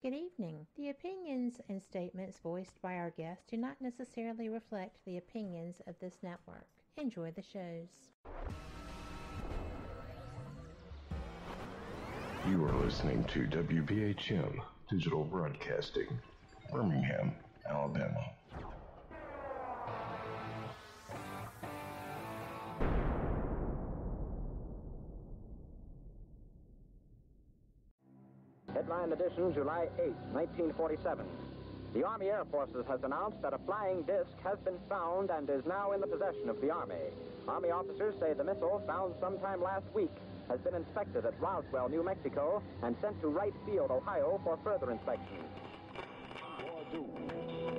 Good evening. The opinions and statements voiced by our guests do not necessarily reflect the opinions of this network. Enjoy the shows. You are listening to WBHM Digital Broadcasting, Birmingham, Alabama. Headline edition, July 8, 1947. The Army Air Forces has announced that a flying disc has been found and is now in the possession of the Army. Army officers say the missile, found sometime last week, has been inspected at Roswell, New Mexico, and sent to Wright Field, Ohio, for further inspection.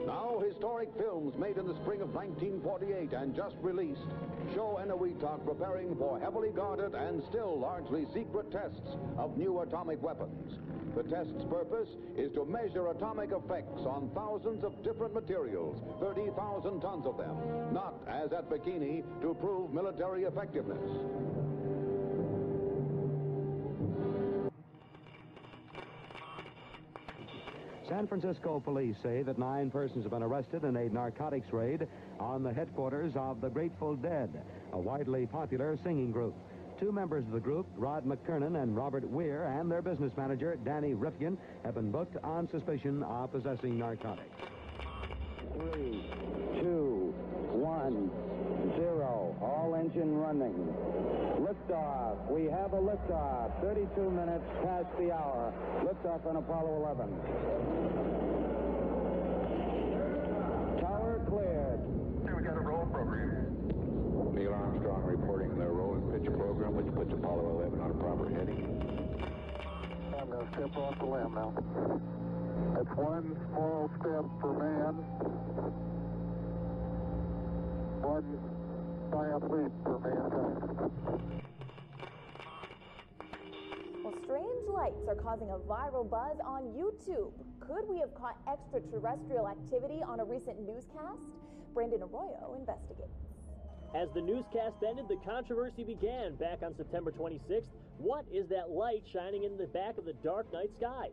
Now, historic films made in the spring of 1948 and just released show Eniwetok preparing for heavily guarded and still largely secret tests of new atomic weapons. The test's purpose is to measure atomic effects on thousands of different materials, 30,000 tons of them, not, as at Bikini, to prove military effectiveness. San Francisco police say that 9 persons have been arrested in a narcotics raid on the headquarters of the Grateful Dead, a widely popular singing group. 2 members of the group, Rod McKernan and Robert Weir, and their business manager, Danny Rifkin, have been booked on suspicion of possessing narcotics. 3, 2, 1, 0. All engine running. Liftoff. We have a liftoff. 32 minutes past the hour. Liftoff on Apollo 11. Tower cleared. We got a roll program. Neil Armstrong reporting the roll and pitch program, which puts Apollo 11 on a proper heading. I'm going to step off the limb now. That's one small step for man, one giant leap for mankind. Well, strange lights are causing a viral buzz on YouTube. Could we have caught extraterrestrial activity on a recent newscast? Brandon Arroyo investigates. As the newscast ended, the controversy began back on September 26th. What is that light shining in the back of the dark night sky?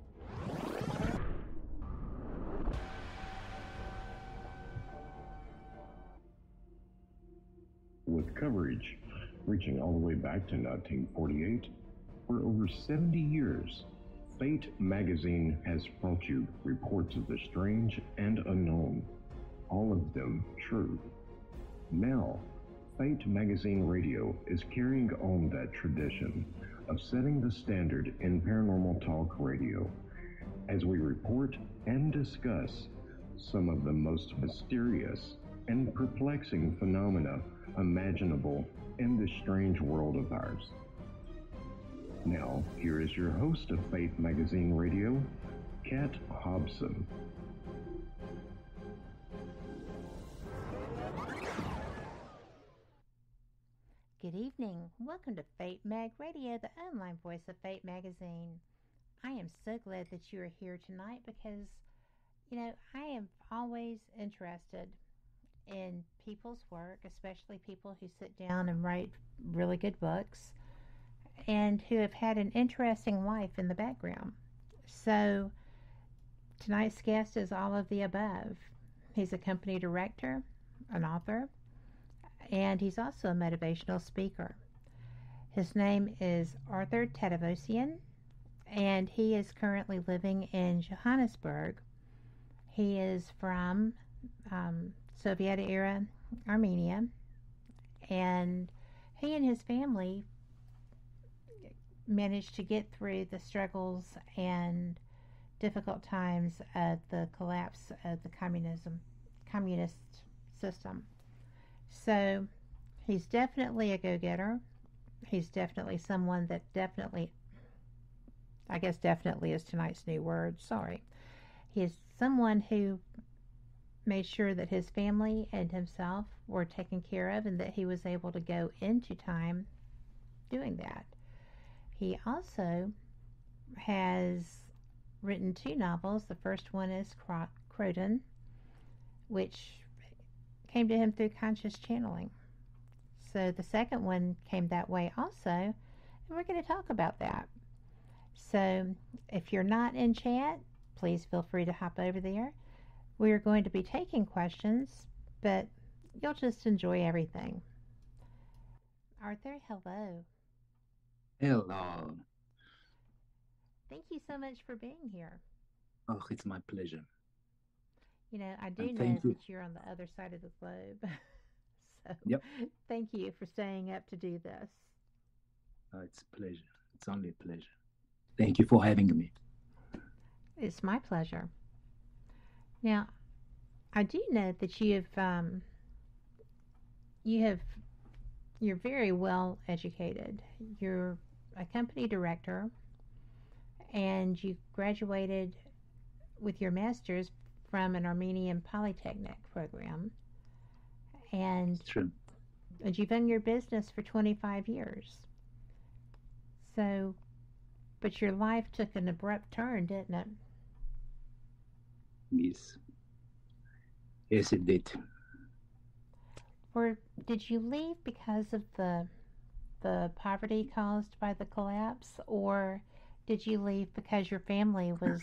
With coverage reaching all the way back to 1948, for over 70 years, Fate magazine has brought you reports of the strange and unknown, all of them true. Now, Fate Magazine Radio is carrying on that tradition of setting the standard in paranormal talk radio as we report and discuss some of the most mysterious and perplexing phenomena imaginable in this strange world of ours. Now, here is your host of Fate Magazine Radio, Kat Hobson. Good evening. Welcome to Fate Mag Radio, the online voice of Fate Magazine. I am so glad that you are here tonight because, I am always interested in people's work, especially people who sit down and write really good books and who have had an interesting life in the background. So tonight's guest is all of the above. He's a company director, an author, and he's also a motivational speaker. His name is Artur Tadevosyan, and he is currently living in Johannesburg. He is from Soviet era Armenia, and he and his family managed to get through the struggles and difficult times of the collapse of the communist system. So he's definitely a go-getter. He's definitely someone that definitely is tonight's new word. Sorry. He is someone who made sure that his family and himself were taken care of and that he was able to go into time doing that. He also has written 2 novels. The first one is Croton, which came to him through conscious channeling. So the second one came that way also, and we're going to talk about that. So if you're not in chat, please feel free to hop over there. We are going to be taking questions, but you'll just enjoy everything. Arthur, hello. Hello. Thank you so much for being here. Oh, it's my pleasure. You know, I do And know thank you. that you're on the other side of the globe. So Yep. thank you for staying up to do this. It's a pleasure. It's only a pleasure. Thank you for having me. It's my pleasure. Now, I do know that you're very well educated. You're a company director, and you graduated with your master's from an Armenian Polytechnic program. And True. you've owned your business for 25 years. So, but your life took an abrupt turn, didn't it? Yes. Yes, it did. Or did you leave because of the poverty caused by the collapse, or did you leave because your family was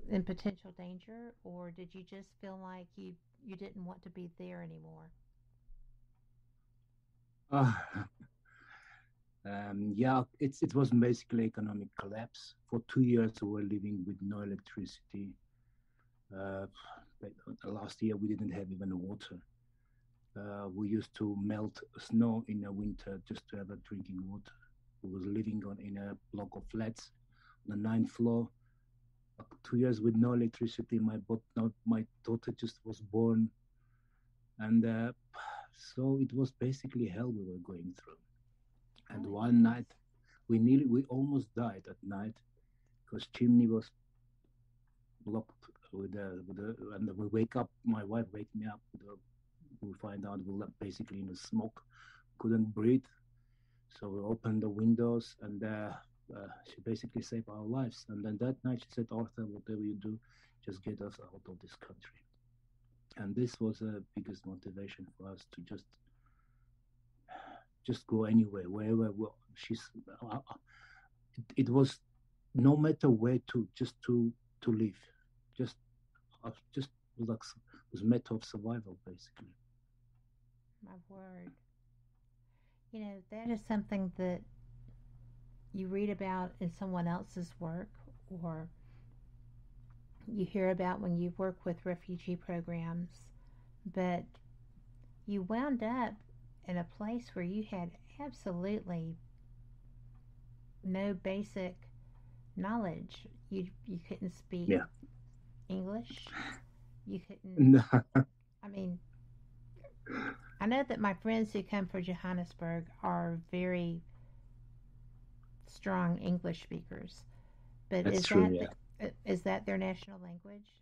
in potential danger, or did you just feel like you didn't want to be there anymore? Yeah, it was basically economic collapse. For 2 years, we were living with no electricity. But last year, we didn't have even water. We used to melt snow in the winter just to have a drinking water. We was living in a block of flats on the 9th floor. 2 years with no electricity. My daughter just was born, and so it was basically hell we were going through. And one night, we almost died at night because chimney was blocked and we wake up. My wife waked me up. We find out we were basically in the smoke, couldn't breathe. So we opened the windows, and she basically saved our lives. And then that night she said, "Arthur, whatever you do, just get us out of this country." And this was the biggest motivation for us to just go anywhere, wherever. It was no matter where just to live, just like it was a matter of survival, basically. My word. You know, that is something that you read about in someone else's work, or you hear about when you work with refugee programs, but you wound up in a place where you had absolutely no basic knowledge. You couldn't speak English. You couldn't. No. I mean, I know that my friends who come from Johannesburg are very strong English speakers, but That's is that their national language?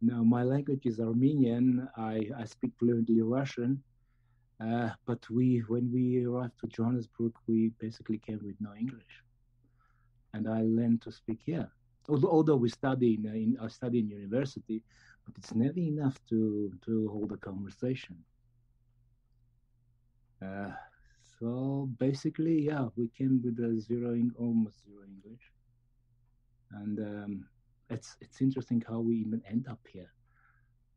No, my language is Armenian. I speak fluently Russian, but when we arrived to Johannesburg, we basically came with no English, and I learned to speak here. Although we study I study in university, but it's never enough to hold a conversation. So basically, yeah, we came with almost zero English, and it's interesting how we even end up here.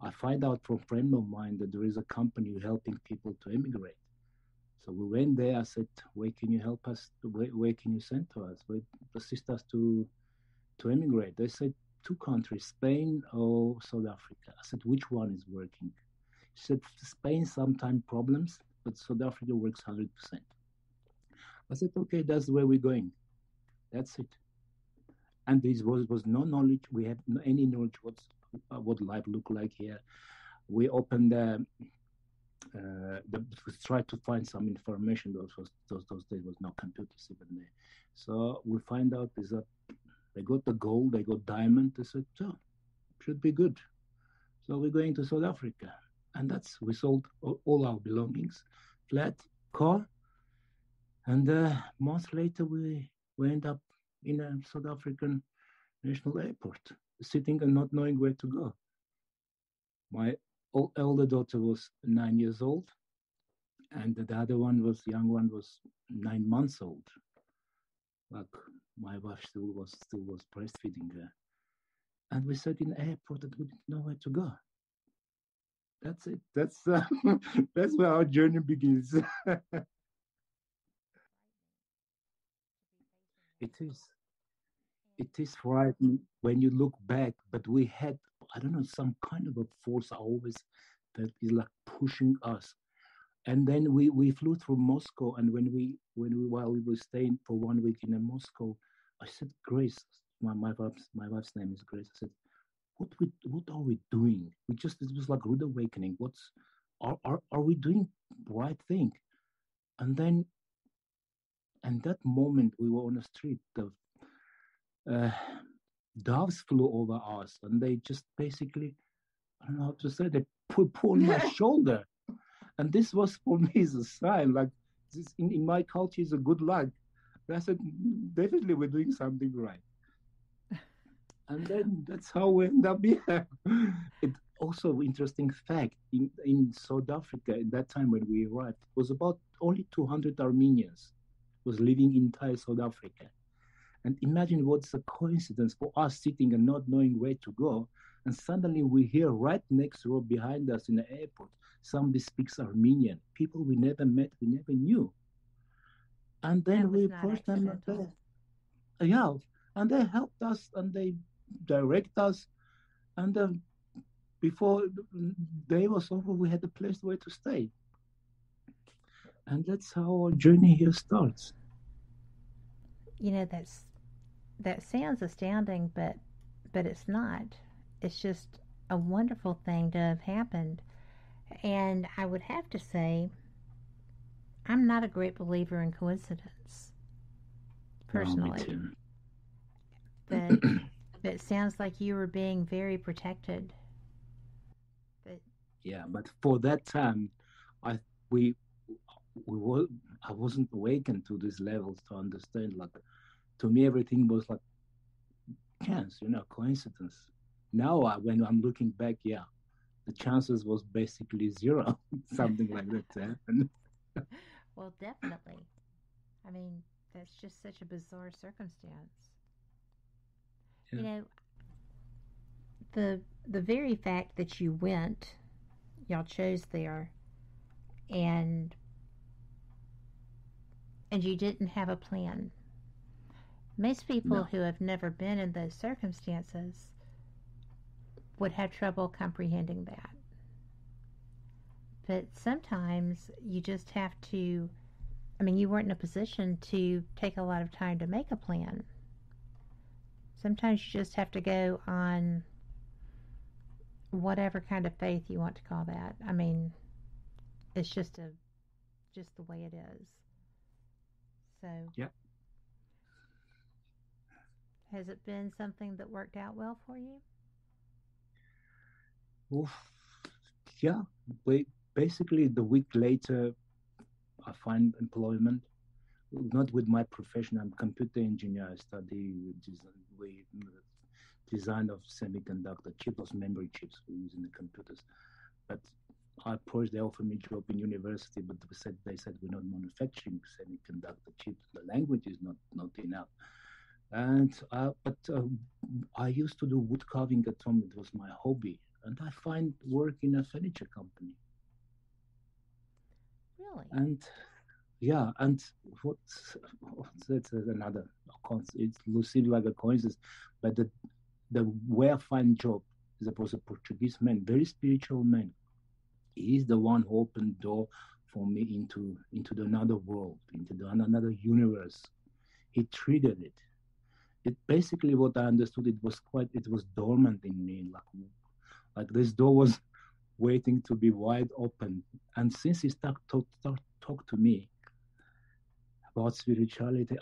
I find out from a friend of mine that there is a company helping people to immigrate. So we went there. I said, "Where can you help us? Where can you send to us? Where assist us to immigrate?" They said 2 countries, Spain or South Africa. I said, "Which one is working?" She said, "Spain sometimes problems, but South Africa works 100%. I said, "Okay, that's where we're going. That's it." And this was no knowledge. We had no any knowledge what life looked like here. We opened we tried to find some information. Those days was no computers even there. So we find out is that they got the gold, they got diamond. They said, "Oh, should be good." So we're going to South Africa, and we sold all our belongings, flat, car, and a month later we end up in a South African national airport, sitting and not knowing where to go. My elder daughter was 9 years old, and the other young one was 9 months old. Like my wife still was breastfeeding her. And we sat in the airport and we didn't know where to go. That's it. That's that's where our journey begins. It is. It is frightening when you look back, but we had, I don't know, some kind of a force always that is like pushing us. And then we flew through Moscow, and when we while we were staying for 1 week in Moscow, I said, Grace, my wife's name is Grace. I said, what are we doing? It was like rude awakening. Are we doing right thing? And then, and that moment we were on the street, the doves flew over us, and they just basically, I don't know how to say, they pulled my shoulder. And this was for me is a sign, like this in my culture is a good luck. I said, definitely we're doing something right. And then that's how we end up here. It also interesting fact, in South Africa at that time when we arrived, it was about only 200 Armenians was living in entire South Africa. And imagine what's a coincidence for us sitting and not knowing where to go. And suddenly we hear right next door behind us in the airport, somebody speaks Armenian. People we never met, we never knew. And then we approached them. Yeah, and they helped us and they direct us. And before the day was over, we had a place where to stay. And that's how our journey here starts. You know, that sounds astounding, but it's not. It's just a wonderful thing to have happened. And I would have to say, I'm not a great believer in coincidence, personally. No, me too. But it sounds like you were being very protected. But for that time, I wasn't awakened to these levels to understand. Like, to me, everything was like chance, coincidence. Now, when I'm looking back, the chances was basically zero, something like that to happen. Well, definitely. I mean, that's just such a bizarre circumstance. Yeah. The very fact that you went, y'all chose there, and you didn't have a plan. Most people who have never been in those circumstances would have trouble comprehending that. But sometimes you just have to, you weren't in a position to take a lot of time to make a plan. Sometimes you just have to go on whatever kind of faith you want to call that. It's just the way it is. So, has it been something that worked out well for you? Well, basically the week later, I find employment, not with my profession. I'm a computer engineer. I study design of semiconductor chips, memory chips we use in the computers. But I approached, they offered me a job in university, but they said we're not manufacturing semiconductor chips. The language is not enough. And I used to do wood carving at home. It was my hobby. And I find work in a furniture company. Really? And that's another concept. It seems like a coincidence, but the way I find job is was a Portuguese man, very spiritual man. He's the one who opened door for me into another world, into another universe. He triggered it. It basically, what I understood, it was dormant in me, like this door was waiting to be wide open. And since he started talk to me about spirituality,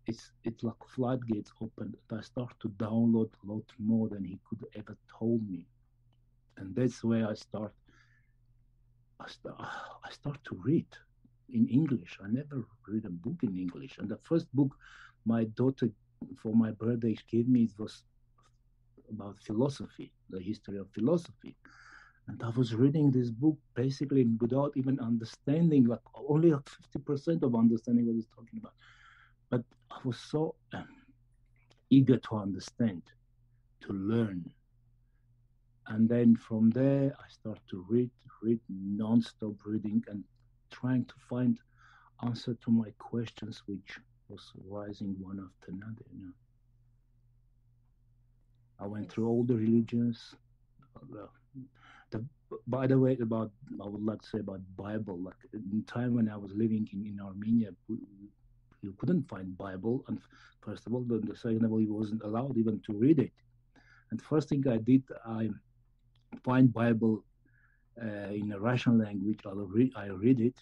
it's like floodgates opened. I start to download a lot more than he could ever told me, and that's where I start to read in English. I never read a book in English, and the first book my daughter for my birthday gave me, it was about philosophy, the history of philosophy. And I was reading this book basically without even understanding, like only like 50% of understanding what he's talking about. But I was so eager to understand, to to learn. And then from there, I start to read non-stop reading and trying to find answer to my questions, which was rising one after another. I went through all the religions. By the way, I would like to say about Bible. Like in time when I was living in Armenia, you couldn't find Bible, and first of all, the second of all, you wasn't allowed even to read it. And first thing I did, I find Bible in a Russian language. I read it,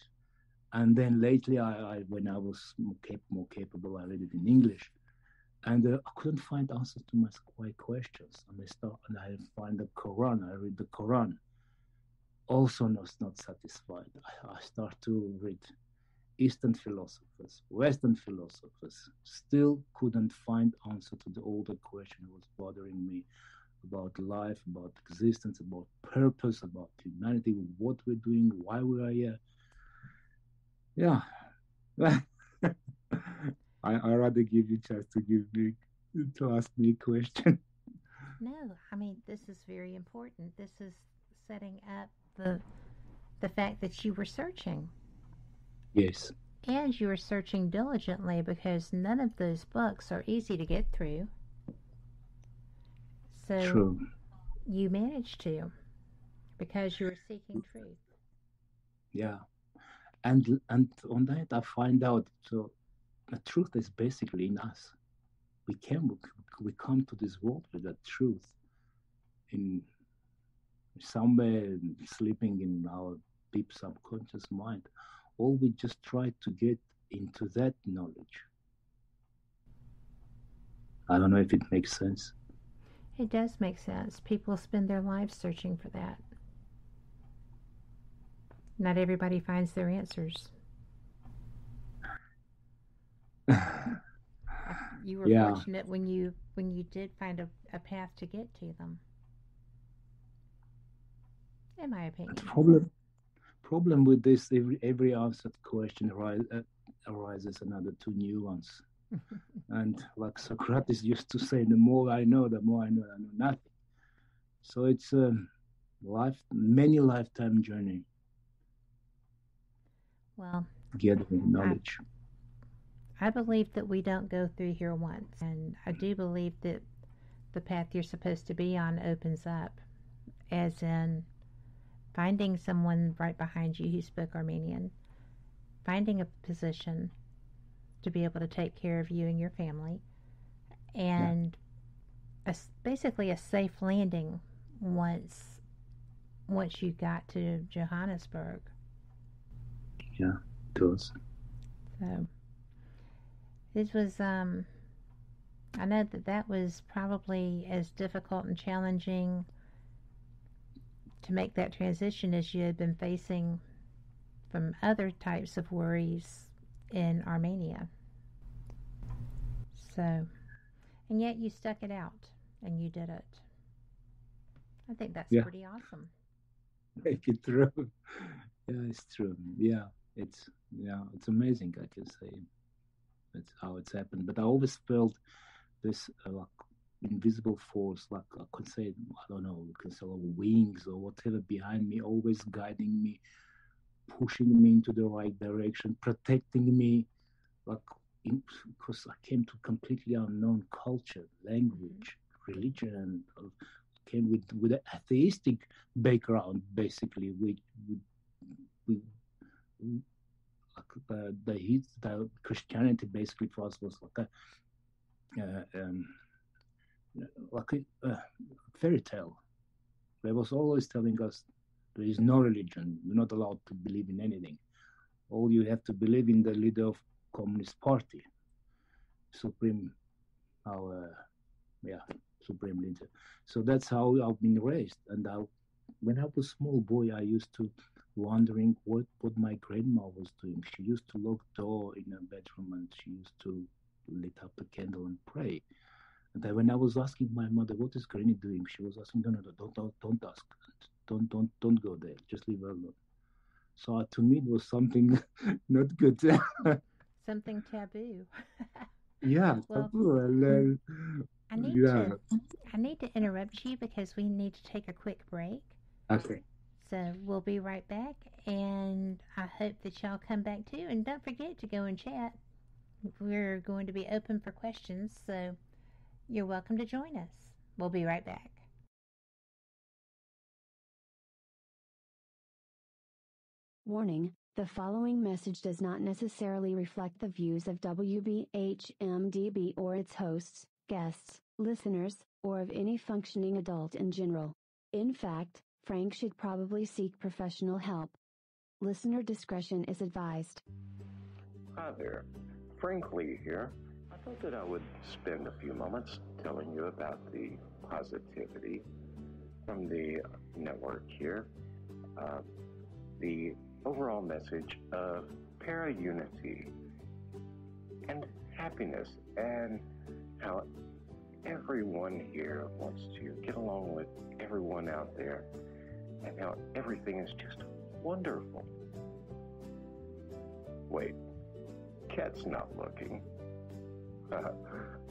and then lately, when I was more capable, I read it in English. And I couldn't find answers to my questions. And I find the Quran. I read the Quran. Also, not satisfied. I start to read Eastern philosophers, Western philosophers. Still couldn't find answer to the older question that was bothering me about life, about existence, about purpose, about humanity, what we're doing, why we are here. Yeah. I rather give you a chance to ask me a question. No, I mean, this is very important. This is setting up the fact that you were searching. Yes. And you were searching diligently, because none of those books are easy to get through. So True. You managed to, because you were seeking truth. Yeah. And on that I find out, so the truth is basically in us. We come to this world with that truth in somewhere sleeping in our deep subconscious mind. All we just try to get into that knowledge. I don't know if it makes sense. It does make sense. People spend their lives searching for that. Not everybody finds their answers. You were fortunate when you did find a path to get to them. In my opinion. Problem with this, every answered question arises another two new ones. And like Socrates used to say, the more I know nothing. So it's a many lifetime journey. Well, gathering knowledge. I believe that we don't go through here once, and I do believe that the path you're supposed to be on opens up, as in finding someone right behind you who spoke Armenian, finding a position to be able to take care of you and your family, and basically a safe landing once you got to Johannesburg. Yeah, it was. So it was, I know that was probably as difficult and challenging to make that transition as you had been facing from other types of worries in Armenia. So, and yet you stuck it out and you did it. I think that's pretty awesome. Make it through. Yeah, it's true. Yeah, it's amazing, I can say. That's how it's happened. But I always felt this like invisible force, like I could say, I don't know, you can say wings or whatever behind me, always guiding me, pushing me into the right direction, protecting me, because I came to completely unknown culture, language, religion, and came with an atheistic background, basically. The Christianity basically for us was like a fairy tale. They was always telling us there is no religion. You're not allowed to believe in anything. All you have to believe in the leader of Communist Party, supreme leader. So that's how I've been raised. And when I was a small boy, I used to wondering what my grandma was doing. She used to lock the door in her bedroom and she used to lit up a candle and pray. And then when I was asking my mother, what is Granny doing? She was asking, no, don't ask. Don't go there. Just leave her alone. So to me, it was something not good. Something taboo. Yeah, well, taboo. And then I need Yeah. to interrupt you because we need to take a quick break. Okay. So we'll be right back, and I hope that y'all come back too. And don't forget to go and chat. We're going to be open for questions, so you're welcome to join us. We'll be right back. Warning, the following message does not necessarily reflect the views of WBHM-DB or its hosts, guests, listeners, or of any functioning adult in general. In fact, Frank should probably seek professional help. Listener discretion is advised. Hi there, Frank Lee here. I thought that I would spend a few moments telling you about the positivity from the network here. The overall message of para-unity and happiness, and how everyone here wants to get along with everyone out there, and how everything is just wonderful. Wait, Cat's not looking.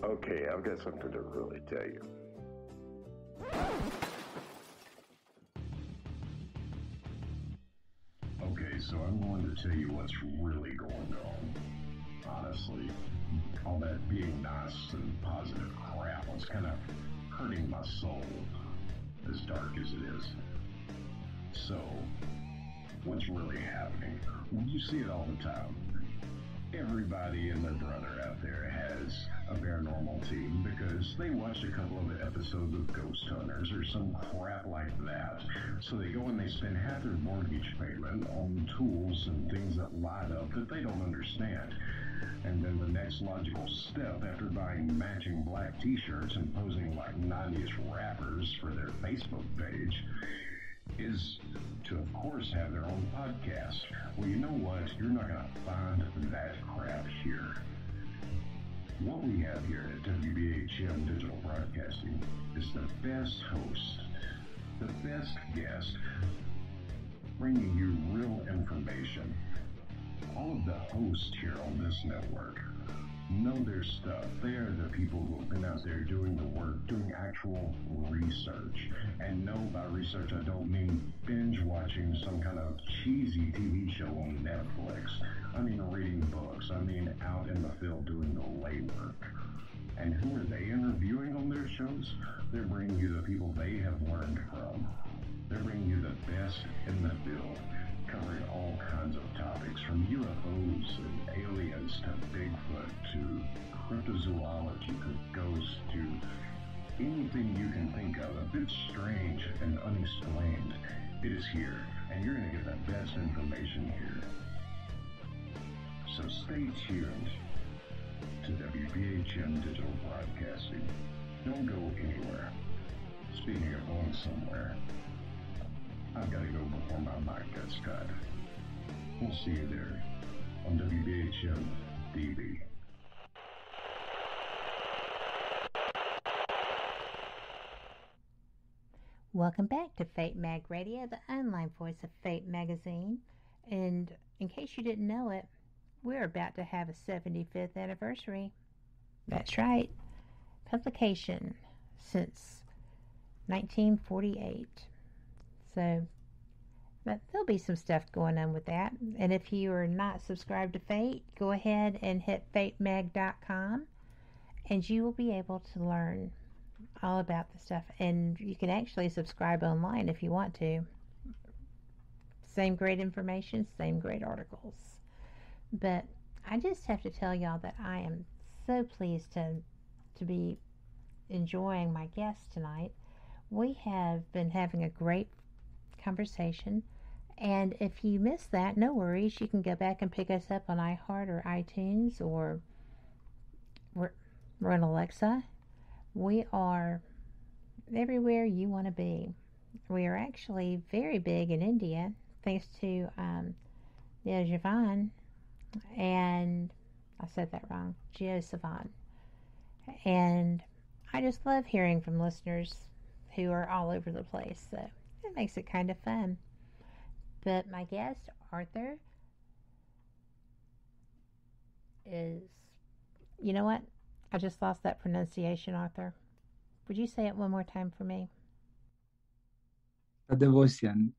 Okay, I've got something to really tell you. Okay, so I'm going to tell you what's really going on. Honestly, all that being nice and positive crap was kind of hurting my soul, as dark as it is. So, what's really happening? You see it all the time. Everybody and their brother out there has a paranormal team because they watched a couple of episodes of Ghost Hunters or some crap like that. So they go and they spend half their mortgage payment on tools and things that light up that they don't understand. And then the next logical step, after buying matching black t-shirts and posing like 90s rappers for their Facebook page, is to, of course, have their own podcast. Well, you know what? You're not going to find that crap here. What we have here at WBHM Digital Broadcasting is the best host, the best guest, bringing you real information. All of the hosts here on this network know their stuff. They are the people who have been out there doing the work, doing actual research. And no, by research, I don't mean binge watching some kind of cheesy TV show on Netflix. I mean reading books. I mean out in the field doing the legwork. And who are they interviewing on their shows? They're bringing you the people they have learned from. They're bringing you the best in the field, covering all kinds of topics, from UFOs and aliens to Bigfoot to cryptozoology to ghosts to anything you can think of, a bit strange and unexplained. It is here, and you're going to get the best information here. So stay tuned to WBHM Digital Broadcasting. Don't go anywhere. Speaking of going somewhere, I've got to go before my mic gets cut. We'll see you there on WBHM-DB. Welcome back to Fate Mag Radio, the online voice of Fate magazine. And in case you didn't know it, we're about to have a 75th anniversary. That's right. Publication since 1948. So, but there'll be some stuff going on with that. And if you are not subscribed to Fate, go ahead and hit fatemag.com and you will be able to learn all about the stuff. And you can actually subscribe online if you want to. Same great information, same great articles. But I just have to tell y'all that I am so pleased to be enjoying my guest tonight. We have been having a great conversation, and if you missed that, no worries. You can go back and pick us up on iHeart or iTunes, or we're on Alexa. We are everywhere you want to be. We are actually very big in India, thanks to Javan, and I said that wrong, Geo Savan. And I just love hearing from listeners who are all over the place, so it makes it kind of fun. But my guest, Artur, is, you know what? I just lost that pronunciation, Artur. Would you say it one more time for me? Tadevosyan.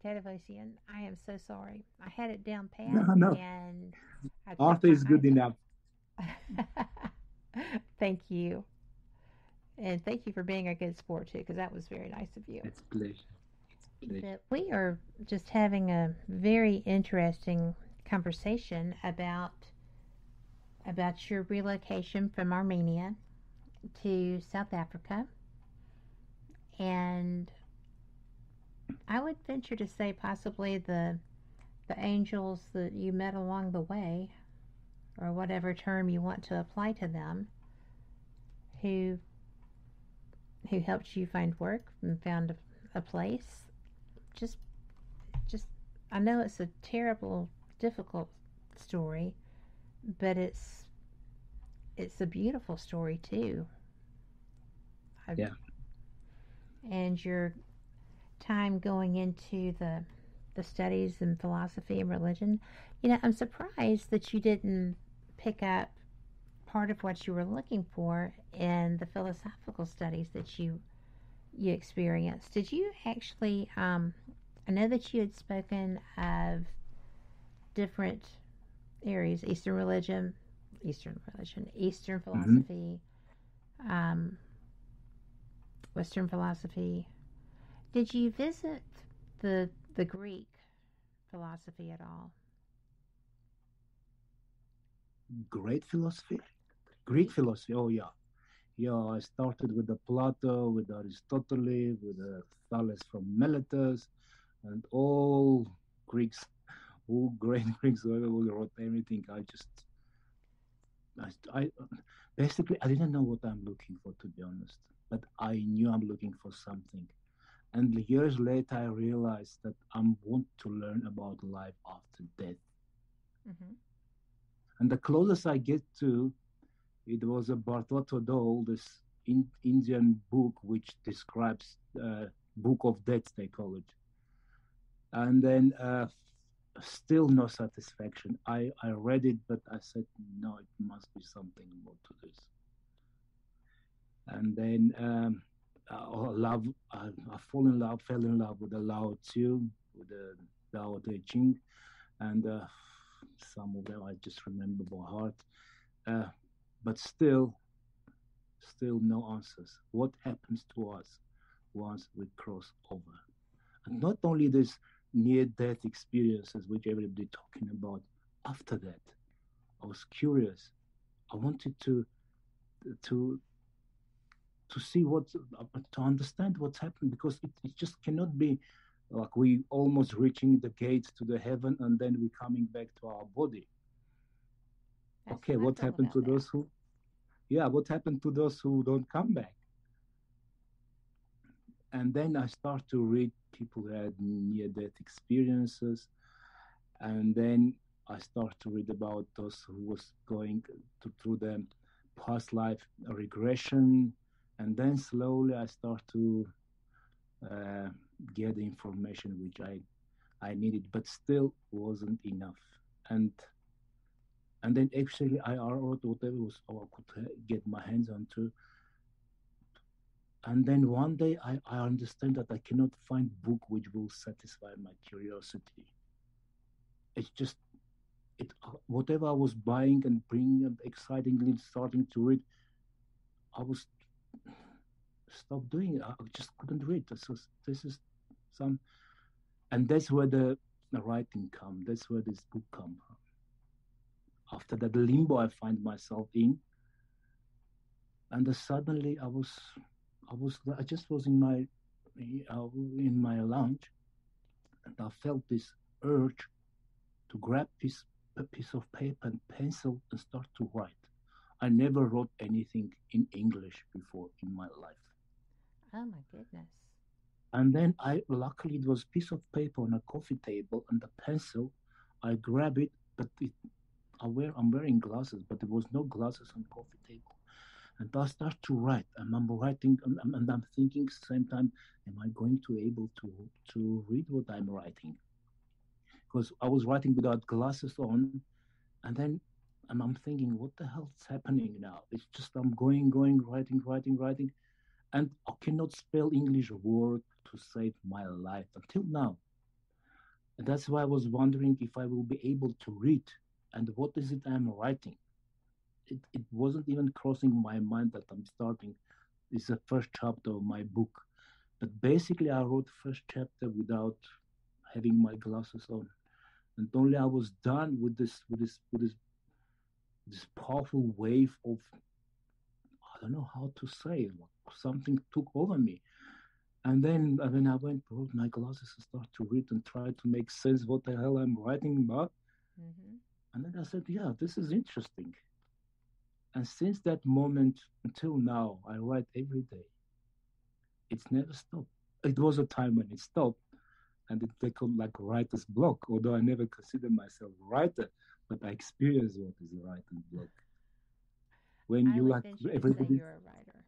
Tadevosyan. I am so sorry. I had it down pat, No. and I Arthur is good enough. Thank you. And thank you for being a good sport, too, because that was very nice of you. It's a pleasure. But we are just having a very interesting conversation about your relocation from Armenia to South Africa. And I would venture to say possibly the angels that you met along the way, or whatever term you want to apply to them, who helped you find work and found a place. Just I know it's a terrible, difficult story, but it's a beautiful story too. Yeah. And your time going into the studies in philosophy and religion, I'm surprised that you didn't pick up part of what you were looking for in the philosophical studies that you experienced. Did you actually, I know that you had spoken of different areas, Eastern philosophy, Western philosophy. Did you visit the Greek philosophy at all? Great philosophy? Greek philosophy, oh yeah. Yeah, I started with the Plato, with Aristotle, with Thales from Miletus, and all Greeks, all great Greeks who wrote everything. I basically, I didn't know what I'm looking for, to be honest, but I knew I'm looking for something. And years later, I realized that I want to learn about life after death. Mm-hmm. And the closest I get to, it was a Bartotodol, this Indian book which describes Book of Death, they call it. And then still no satisfaction. I read it, but I said, no, it must be something more to this. And then I fell in love with the Lao Tzu, with the Tao Te Ching, and some of them I just remember by heart. But still no answers. What happens to us once we cross over? And not only this near-death experiences, which everybody talking about. After that, I was curious. I wanted to see to understand what's happening, because it just cannot be like we almost reaching the gates to the heaven and then we coming back to our body. Okay, what happened to those who? Yeah, what happened to those who don't come back? And then I start to read people who had near-death experiences, and then I start to read about those who was going through the past life regression, and then slowly I start to get the information which I needed, but still wasn't enough. And then actually I wrote whatever I could get my hands onto. And then one day I understand that I cannot find book which will satisfy my curiosity. It's just whatever I was buying and bringing and excitingly starting to read, I was stopped doing it. I just couldn't read. This is some, and that's where the writing come. That's where this book come from. After that limbo I find myself in, and suddenly I just was in my lounge, and I felt this urge to grab a piece of paper and pencil and start to write. I never wrote anything in English before in my life. Oh my goodness. And then luckily it was a piece of paper on a coffee table and a pencil. I grab it, but I'm wearing glasses, but there was no glasses on the coffee table. And I start to write, and I'm writing, and I'm thinking at the same time, am I going to be able to read what I'm writing? Because I was writing without glasses on, and then and I'm thinking, what the hell is happening now? It's just I'm going, writing, and I cannot spell English word to save my life until now. And that's why I was wondering if I will be able to read and what is it I'm writing. It wasn't even crossing my mind that I'm starting. It's the first chapter of my book. But basically, I wrote the first chapter without having my glasses on, and only I was done with this powerful wave of, I don't know how to say it. Something took over me, and then when I went brought my glasses and start to read and try to make sense what the hell I'm writing about, and then I said, yeah, this is interesting. And since that moment until now, I write every day. It's never stopped. It was a time when it stopped, and it became like writer's block. Although I never considered myself a writer, but I experienced what is a writer's block. When you like everybody, say you're a writer.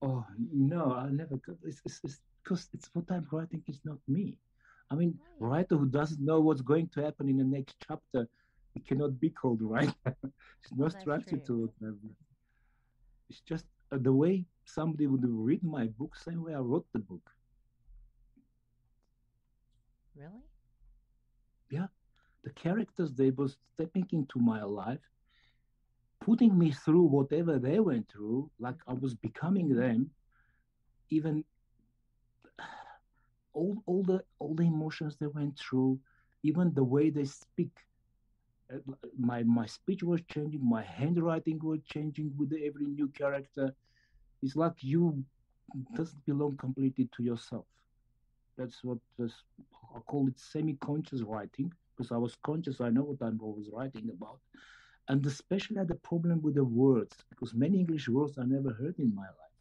Oh no, I never. It's because it's what I'm writing is not me. I mean, writer who doesn't know what's going to happen in the next chapter, it cannot be called writer. There's no structure to it. It's just the way somebody would read my book, same way I wrote the book. Really? Yeah, the characters, they were stepping into my life, putting me through whatever they went through, like I was becoming them. Even all the emotions they went through, even the way they speak. My speech was changing, my handwriting was changing with every new character. It's like you doesn't belong completely to yourself. That's what I call it semi-conscious writing, because I was conscious, I know what I was writing about. And especially I had a problem with the words, because many English words I never heard in my life.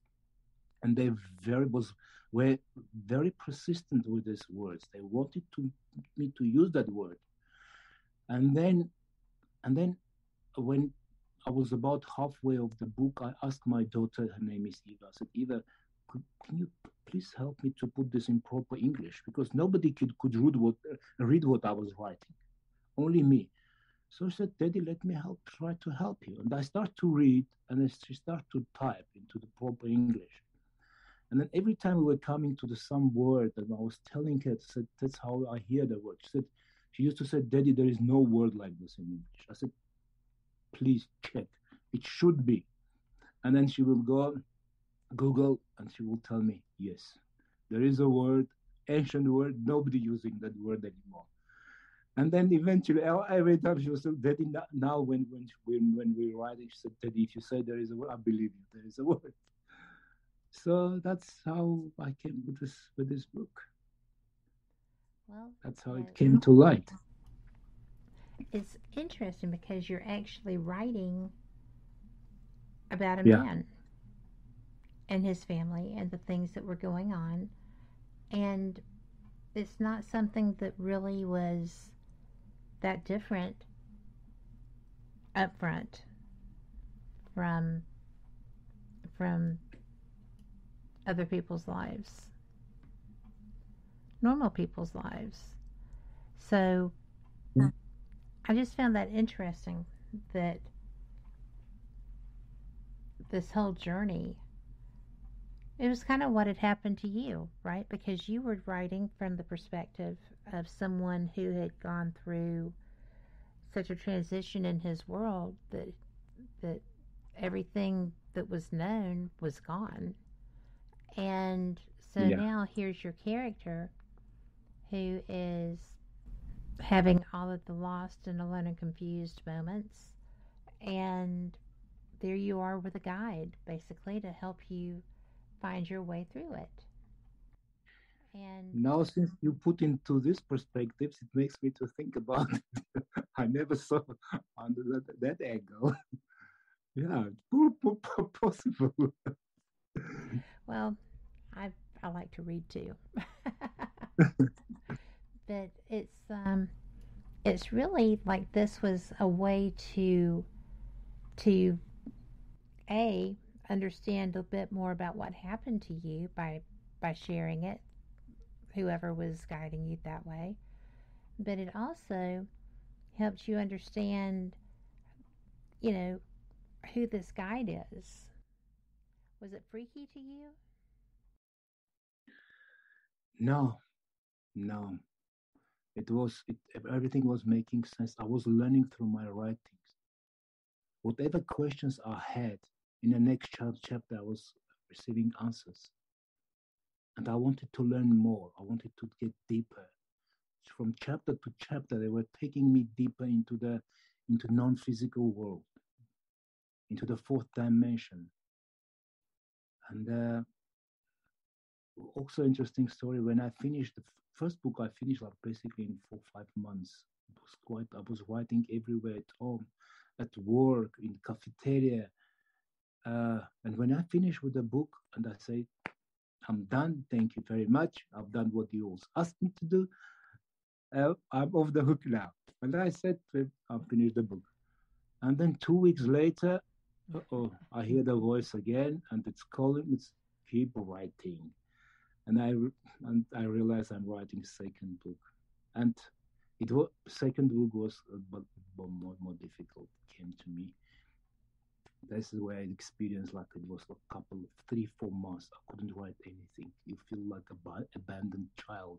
And they were very persistent with these words. They wanted me to use that word. And then when I was about halfway of the book, I asked my daughter, her name is Eva, I said, Eva, can you please help me to put this in proper English? Because nobody could read what I was writing, only me. So she said, Daddy, let me try to help you. And I start to read, and then she started to type into the proper English. And then every time we were coming to some word, and I was telling her, said, that's how I hear the word. She used to say, Daddy, there is no word like this in English. I said, please check. It should be. And then she will go Google, and she will tell me, yes, there is a word, ancient word, nobody using that word anymore. And then eventually, every time she was saying, Daddy, now when we're writing, she said, Daddy, if you say there is a word, I believe you, there is a word. So that's how I came with this book. Well, that's how it came to light. It's interesting because you're actually writing about a man and his family and the things that were going on, and it's not something that really was that different up front from other people's lives, normal people's lives. So I just found that interesting, that this whole journey, it was kind of what had happened to you, right? Because you were writing from the perspective of someone who had gone through such a transition in his world that everything that was known was gone. And so now here's your character who is having all of the lost and alone and confused moments, and there you are with a guide basically to help you find your way through it. And now, since you put into this perspectives, it makes me to think about it. I never saw under that angle. Yeah, possible. Well, I like to read too. But it's really like this was a way to understand a bit more about what happened to you by sharing it, whoever was guiding you that way. But it also helps you understand you know, who this guide is. Was it freaky to you? No, no. Everything was making sense. I was learning through my writings. Whatever questions I had in the next chapter, I was receiving answers. And I wanted to learn more. I wanted to get deeper. From chapter to chapter, they were taking me deeper into non-physical world, into the fourth dimension. And also interesting story, when I finished the first book, I finished like basically in 4 or 5 months. I was writing everywhere, at home, at work, in cafeteria. And when I finished with the book and I say, I'm done, thank you very much, I've done what you all asked me to do, I'm off the hook now. And I said, I'll finish the book. And then 2 weeks later, I hear the voice again, and it's calling, it's keep writing. And I realized I'm writing a second book. And second book was more difficult, came to me. This is where I experienced like it was a couple of 3-4 months. I couldn't write anything. You feel like an abandoned child.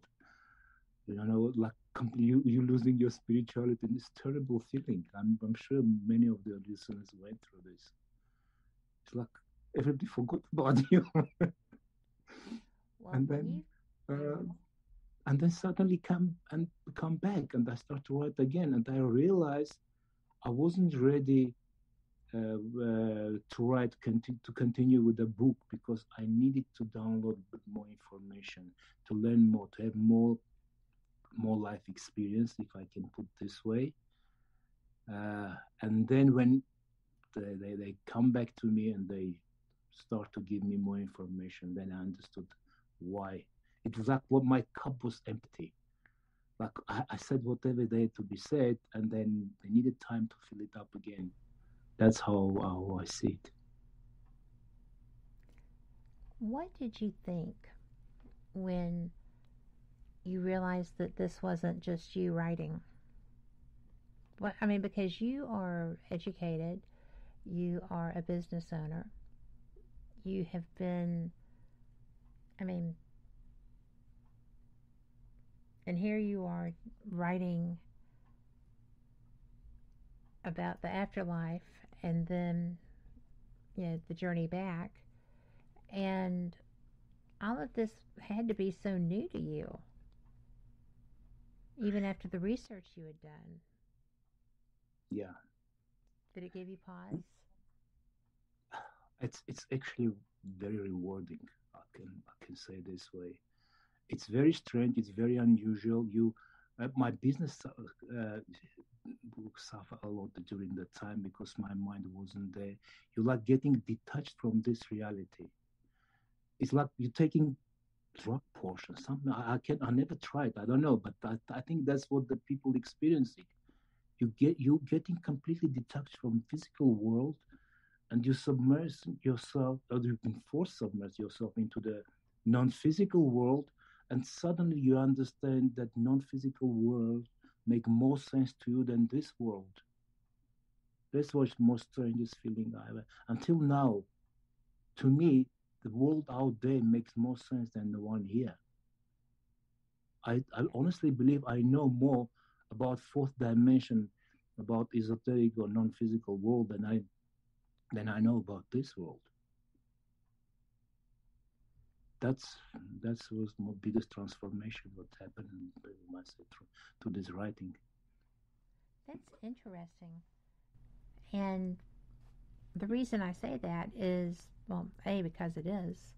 You know, like you losing your spirituality. And it's a terrible feeling. I'm sure many of the listeners went through this. It's like everybody forgot about you. Well, and then suddenly come back, and I start to write again, and I realized I wasn't ready to continue with the book, because I needed to download more information, to learn more, to have more life experience, if I can put this way. And then when they come back to me and they start to give me more information, then I understood why. It was like what my cup was empty. Like I said whatever there to be said, and then I needed time to fill it up again. That's how I see it. What did you think when you realized that this wasn't just you writing? Because you are educated, you are a business owner, you have been, and here you are writing about the afterlife, and then, the journey back, and all of this had to be so new to you, even after the research you had done. Yeah. Did it give you pause? It's actually very rewarding. I can say this way. It's very strange. It's very unusual. My business suffer a lot during that time because my mind wasn't there. You're like getting detached from this reality. It's like you're taking drug portion. Something I never tried. I don't know, but I think that's what the people experiencing. You're getting completely detached from physical world, and you submerge yourself, or you've been forced to submerge yourself into the non-physical world, and suddenly you understand that non-physical world make more sense to you than this world. This was the most strangest feeling I ever. Until now, to me, the world out there makes more sense than the one here. I honestly believe I know more about fourth dimension, about esoteric or non-physical world than I know about this world. That was my biggest transformation. What happened through this writing. That's interesting. And the reason I say that is, well, A, because it is,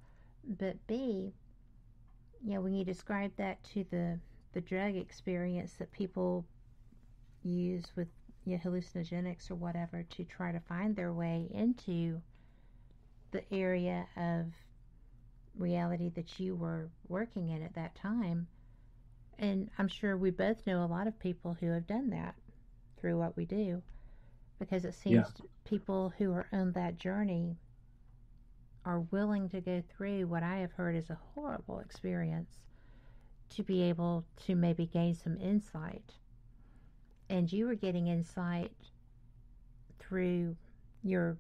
but B, when you describe that to the drug experience that people use with hallucinogenics or whatever to try to find their way into the area of reality that you were working in at that time. And I'm sure we both know a lot of people who have done that through what we do, because it seems people who are on that journey are willing to go through what I have heard is a horrible experience to be able to maybe gain some insight. And you were getting insight through your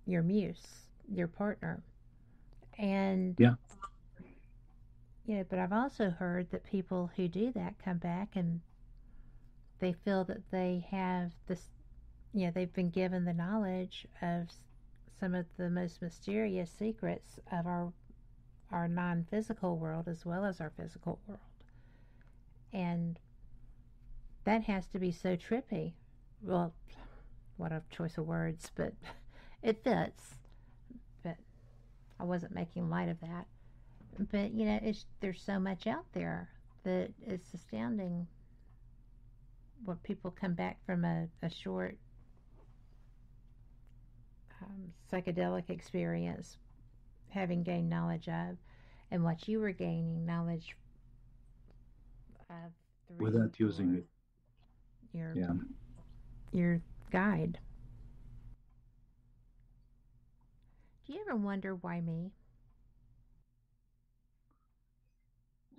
muse, your partner. And Yeah. But I've also heard that people who do that come back and they feel that they have this, they've been given the knowledge of some of the most mysterious secrets of our non-physical world as well as our physical world. And that has to be so trippy. Well, what a choice of words, but it fits. But I wasn't making light of that. But, there's so much out there that it's astounding when people come back from a short psychedelic experience, having gained knowledge of, and what you were gaining knowledge of without using it. Your guide. Do you ever wonder why me?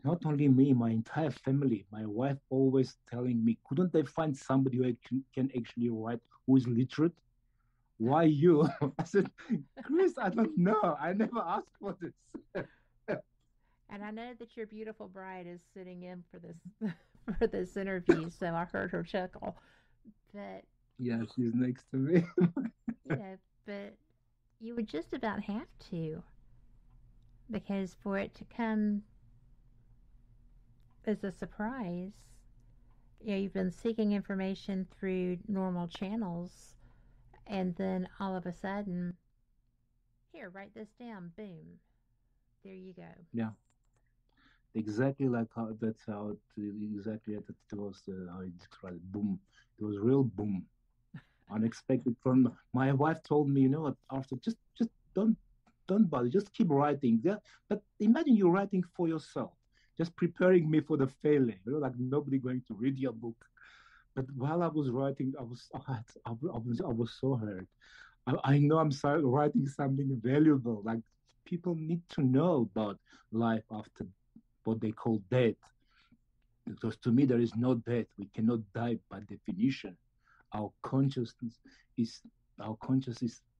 Not only me, my entire family. My wife always telling me, couldn't they find somebody who can actually write, who is literate? Why you? I said, Chris, I don't know. I never asked for this. And I know that your beautiful bride is sitting in for this interview, so I heard her chuckle. But yeah, she's next to me. But you would just about have to, because for it to come as a surprise, you've been seeking information through normal channels, and then all of a sudden, here, write this down, boom, there you go. Yeah, exactly like how that's how exactly that it was how you described it. Boom, it was real boom, unexpected. From my wife told me, what, Arthur, just don't bother, just keep writing. Yeah, but imagine you're writing for yourself, just preparing me for the failure. Like nobody going to read your book. But while I was writing, I was so hurt. I know I'm writing something valuable. Like people need to know about life after what they call death. Because to me, there is no death. We cannot die by definition. Our consciousness is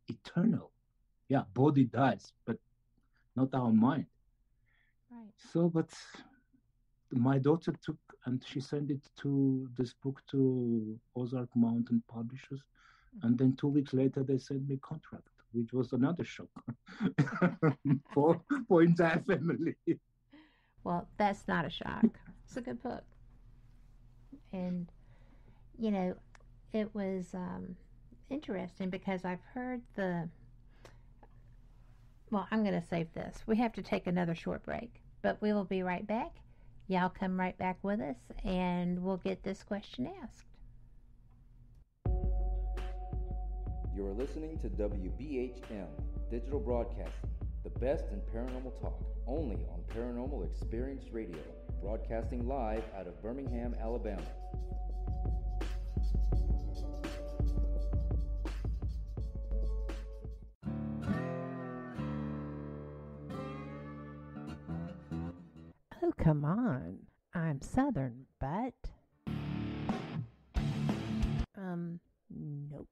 eternal. Yeah, body dies, but not our mind. Right. So, but my daughter took and she sent it to this book to Ozark Mountain Publishers, and then 2 weeks later they sent me a contract, which was another shock for entire family. Well, that's not a shock. It's a good book, and it was interesting because I've heard well, I'm going to save this. We have to take another short break, but we will be right back. Y'all come right back with us, and we'll get this question asked. You're listening to WBHM Digital Broadcasting, the best in paranormal talk, only on Paranormal Experience Radio, broadcasting live out of Birmingham, Alabama. Oh, come on. I'm Southern, but... nope.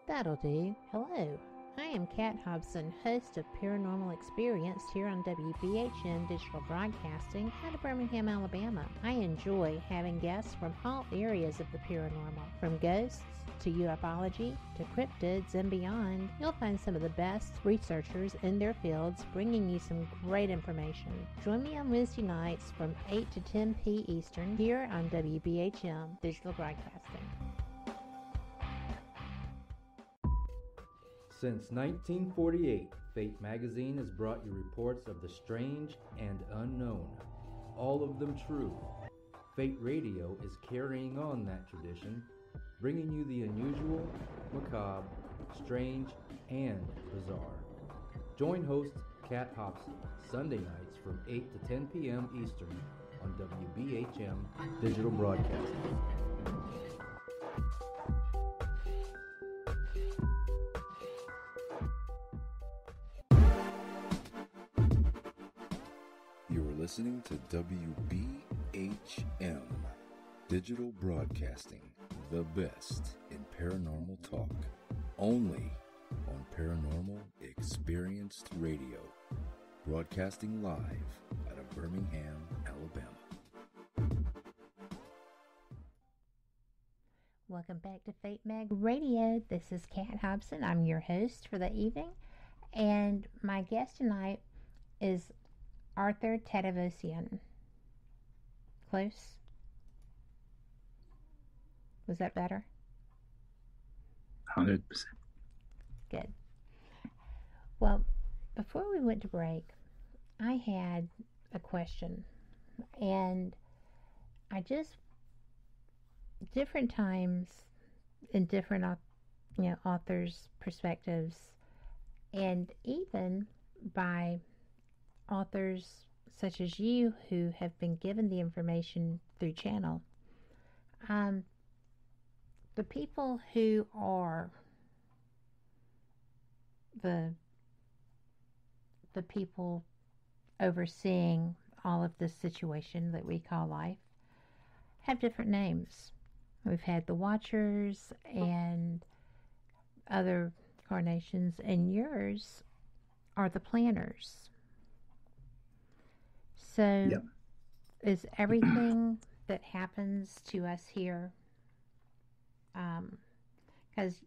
That'll do. Hello. I am Kat Hobson, host of Paranormal Experience here on WBHM Digital Broadcasting out of Birmingham, Alabama. I enjoy having guests from all areas of the paranormal, from ghosts to ufology to cryptids and beyond. You'll find some of the best researchers in their fields bringing you some great information. Join me on Wednesday nights from 8 to 10 p. Eastern here on WBHM Digital Broadcasting. Since 1948, Fate magazine has brought you reports of the strange and unknown, all of them true. Fate Radio is carrying on that tradition, bringing you the unusual, macabre, strange, and bizarre. Join host Kat Hobson Sunday nights from 8 to 10 p.m. Eastern on WBHM Digital Broadcasting. You're listening to WBHM Digital Broadcasting, the best in paranormal talk, only on Paranormal Experienced Radio, broadcasting live out of Birmingham, Alabama. Welcome back to Fate Mag Radio. This is Kat Hobson. I'm your host for the evening, and my guest tonight is Artur Tadevosyan. Close? Was that better? 100%. Good. Well, before we went to break, I had a question, and I just, different times in different authors' perspectives, and even by authors such as you who have been given the information through channel, the people who are the people overseeing all of this situation that we call life have different names. We've had the Watchers and other incarnations, and yours are the Planners. So, Yep. Is everything that happens to us here, because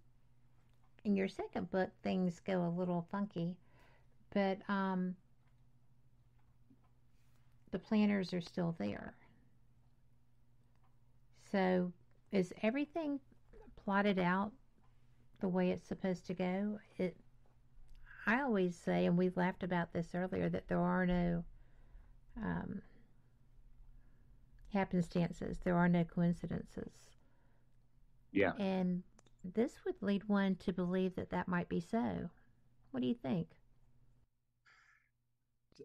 in your second book things go a little funky, but the Planners are still there. So is everything plotted out the way it's supposed to go? I always say, and we laughed about this earlier, that there are no happenstances. There are no coincidences. Yeah. And this would lead one to believe that that might be so. What do you think?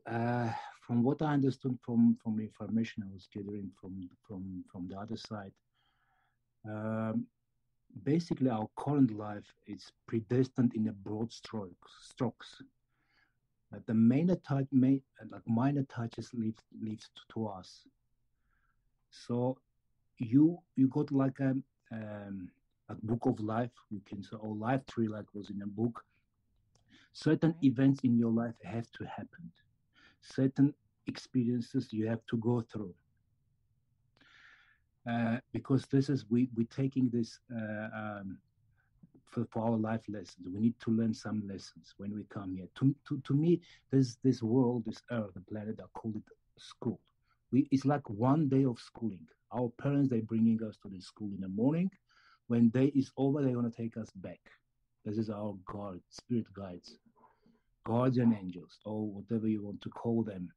From what I understood from the information I was gathering from the other side, basically our current life is predestined in a broad strokes. But the minor touches leaves to us. So you got like a book of life, you can say, or life tree, like was in a book. Certain events in your life have to happen. Certain experiences you have to go through. Because this is we're taking this for our life lessons. We need to learn some lessons when we come here. To me, this world, this earth, the planet, I call it school. It's like one day of schooling. Our parents, they're bringing us to the school in the morning. When day is over, they're going to take us back. This is our God, spirit guides, guardian angels, or whatever you want to call them.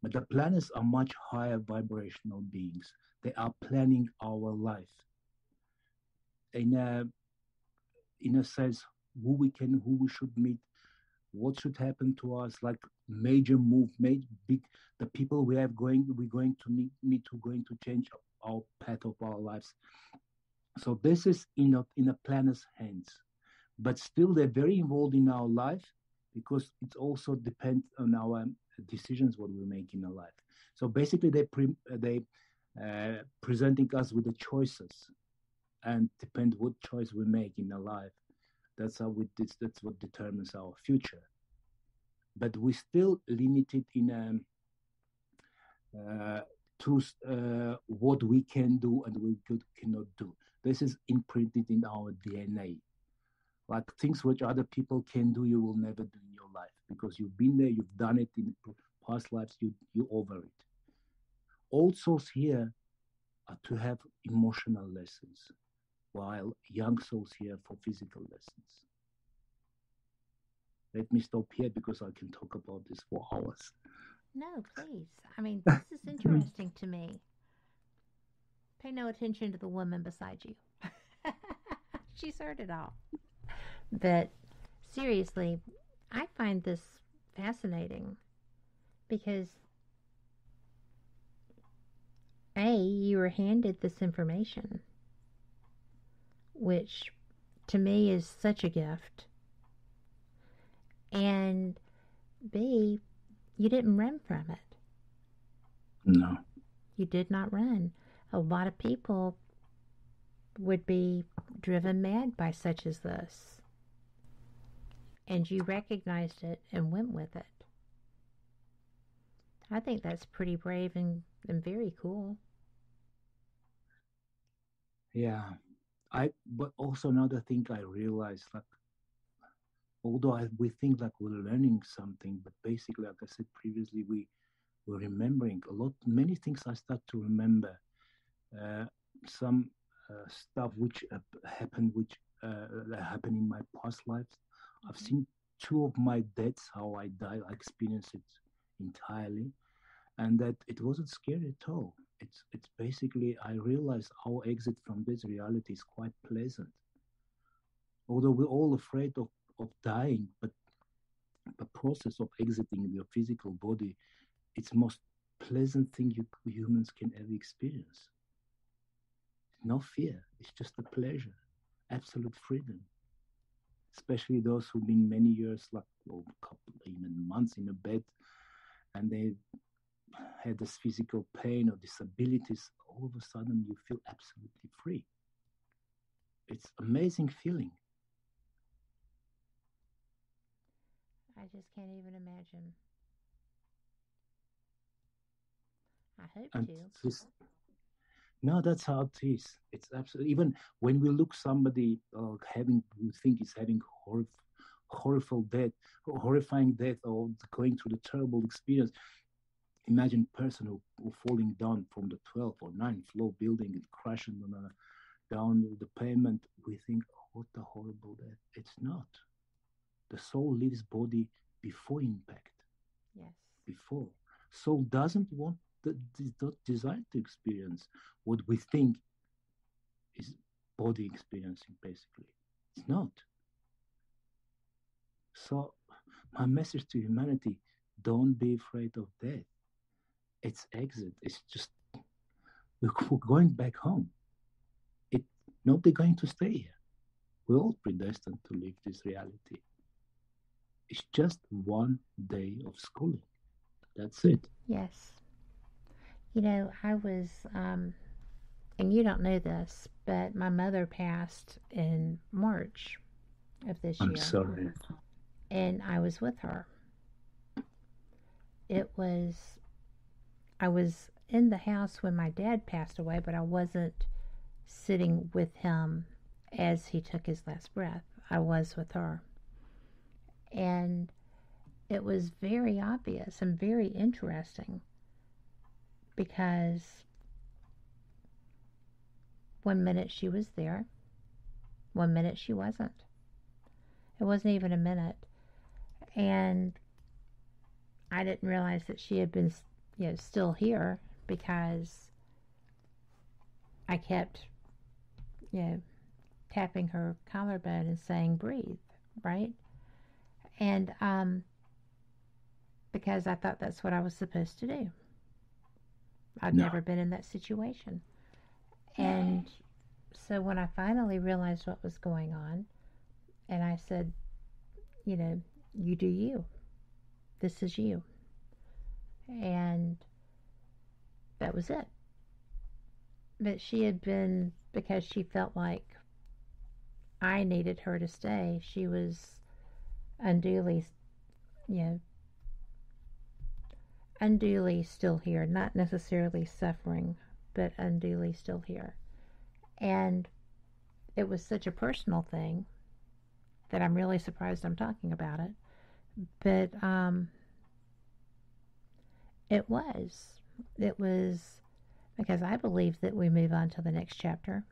But the planets are much higher vibrational beings. They are planning our life. In a sense, who we should meet, what should happen to us, like major move, the people we're going to meet who are going to change our path of our lives. So this is in a planet's hands, but still they're very involved in our life because it also depends on our decisions what we make in our life. So basically, they presenting us with the choices, and depend what choice we make in our life. That's what determines our future. But we still limited in to what we can do and we cannot do. This is imprinted in our DNA. Like things which other people can do, you will never do in your life because you've been there, you've done it in past lives, you over it. All souls here are to have emotional lessons, while young souls here for physical lessons. Let me stop here because I can talk about this for hours. No, please. I mean, this is interesting to me. Pay no attention to the woman beside you. She's heard it all. But seriously, I find this fascinating because you were handed this information, which to me is such a gift. And B, you didn't run from it. No. You did not run. A lot of people would be driven mad by such as this. And you recognized it and went with it. I think that's pretty brave and very cool. Yeah. But also another thing I realized, like, although we think like we're learning something, but basically, like I said previously, we're remembering many things I start to remember. Some stuff which happened, that happened in my past lives. I've seen two of my deaths, how I died. I experienced it entirely, and that it wasn't scary at all. It's basically, I realized our exit from this reality is quite pleasant. Although we're all afraid of dying, but the process of exiting your physical body, it's the most pleasant thing humans can ever experience. No fear, it's just a pleasure, absolute freedom. Especially those who've been many years, like a couple, even months in a bed, and they had this physical pain or disabilities, all of a sudden you feel absolutely free. It's amazing feeling. I just can't even imagine. I hope to. No, that's how it is. It's absolutely, even when we look somebody we think is having horrifying death, or going through the terrible experience. Imagine a person who falling down from the 12th or 9th floor building and crashing down the pavement. We think, oh, what a horrible death. It's not. The soul leaves body before impact. Yes. Before. Soul doesn't desire to experience what we think is body experiencing, basically. It's not. So my message to humanity, don't be afraid of death. It's exit. It's just, we're going back home. Nobody going to stay here. We're all predestined to live this reality. It's just one day of schooling. That's it. Yes. You know, I was, and you don't know this, but my mother passed in March of this year. I'm sorry. And I was with her. I was in the house when my dad passed away, but I wasn't sitting with him as he took his last breath. I was with her. And it was very obvious and very interesting, because one minute she was there, one minute she wasn't. It wasn't even a minute. And I didn't realize that she had been, still here, because I kept, tapping her collarbone and saying, breathe, right? And because I thought that's what I was supposed to do. I'd never been in that situation. And so when I finally realized what was going on, and I said, you do you. This is you. And that was it. But she had been, because she felt like I needed her to stay, she was unduly still here. Not necessarily suffering, but unduly still here. And it was such a personal thing that I'm really surprised I'm talking about it. But it was because I believe that we move on to the next chapter.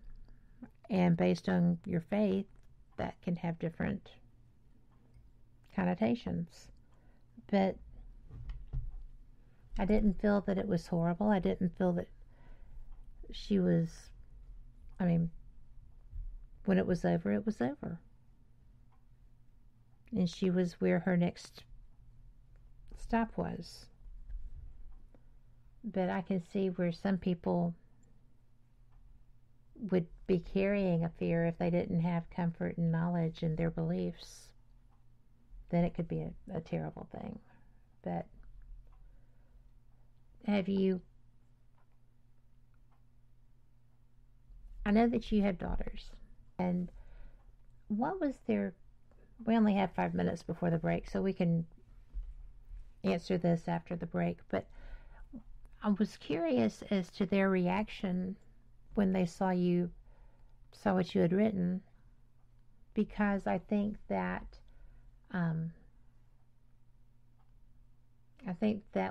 And based on your faith, that can have different connotations. But I didn't feel that it was horrible. I didn't feel that she was, when it was over, it was over. And she was where her next stop was. But I can see where some people would be carrying a fear if they didn't have comfort and knowledge in their beliefs. Then it could be a terrible thing. But have you I know that you have daughters. And what was their... We only have 5 minutes before the break, so we can answer this after the break. But I was curious as to their reaction when they saw what you had written, because I think that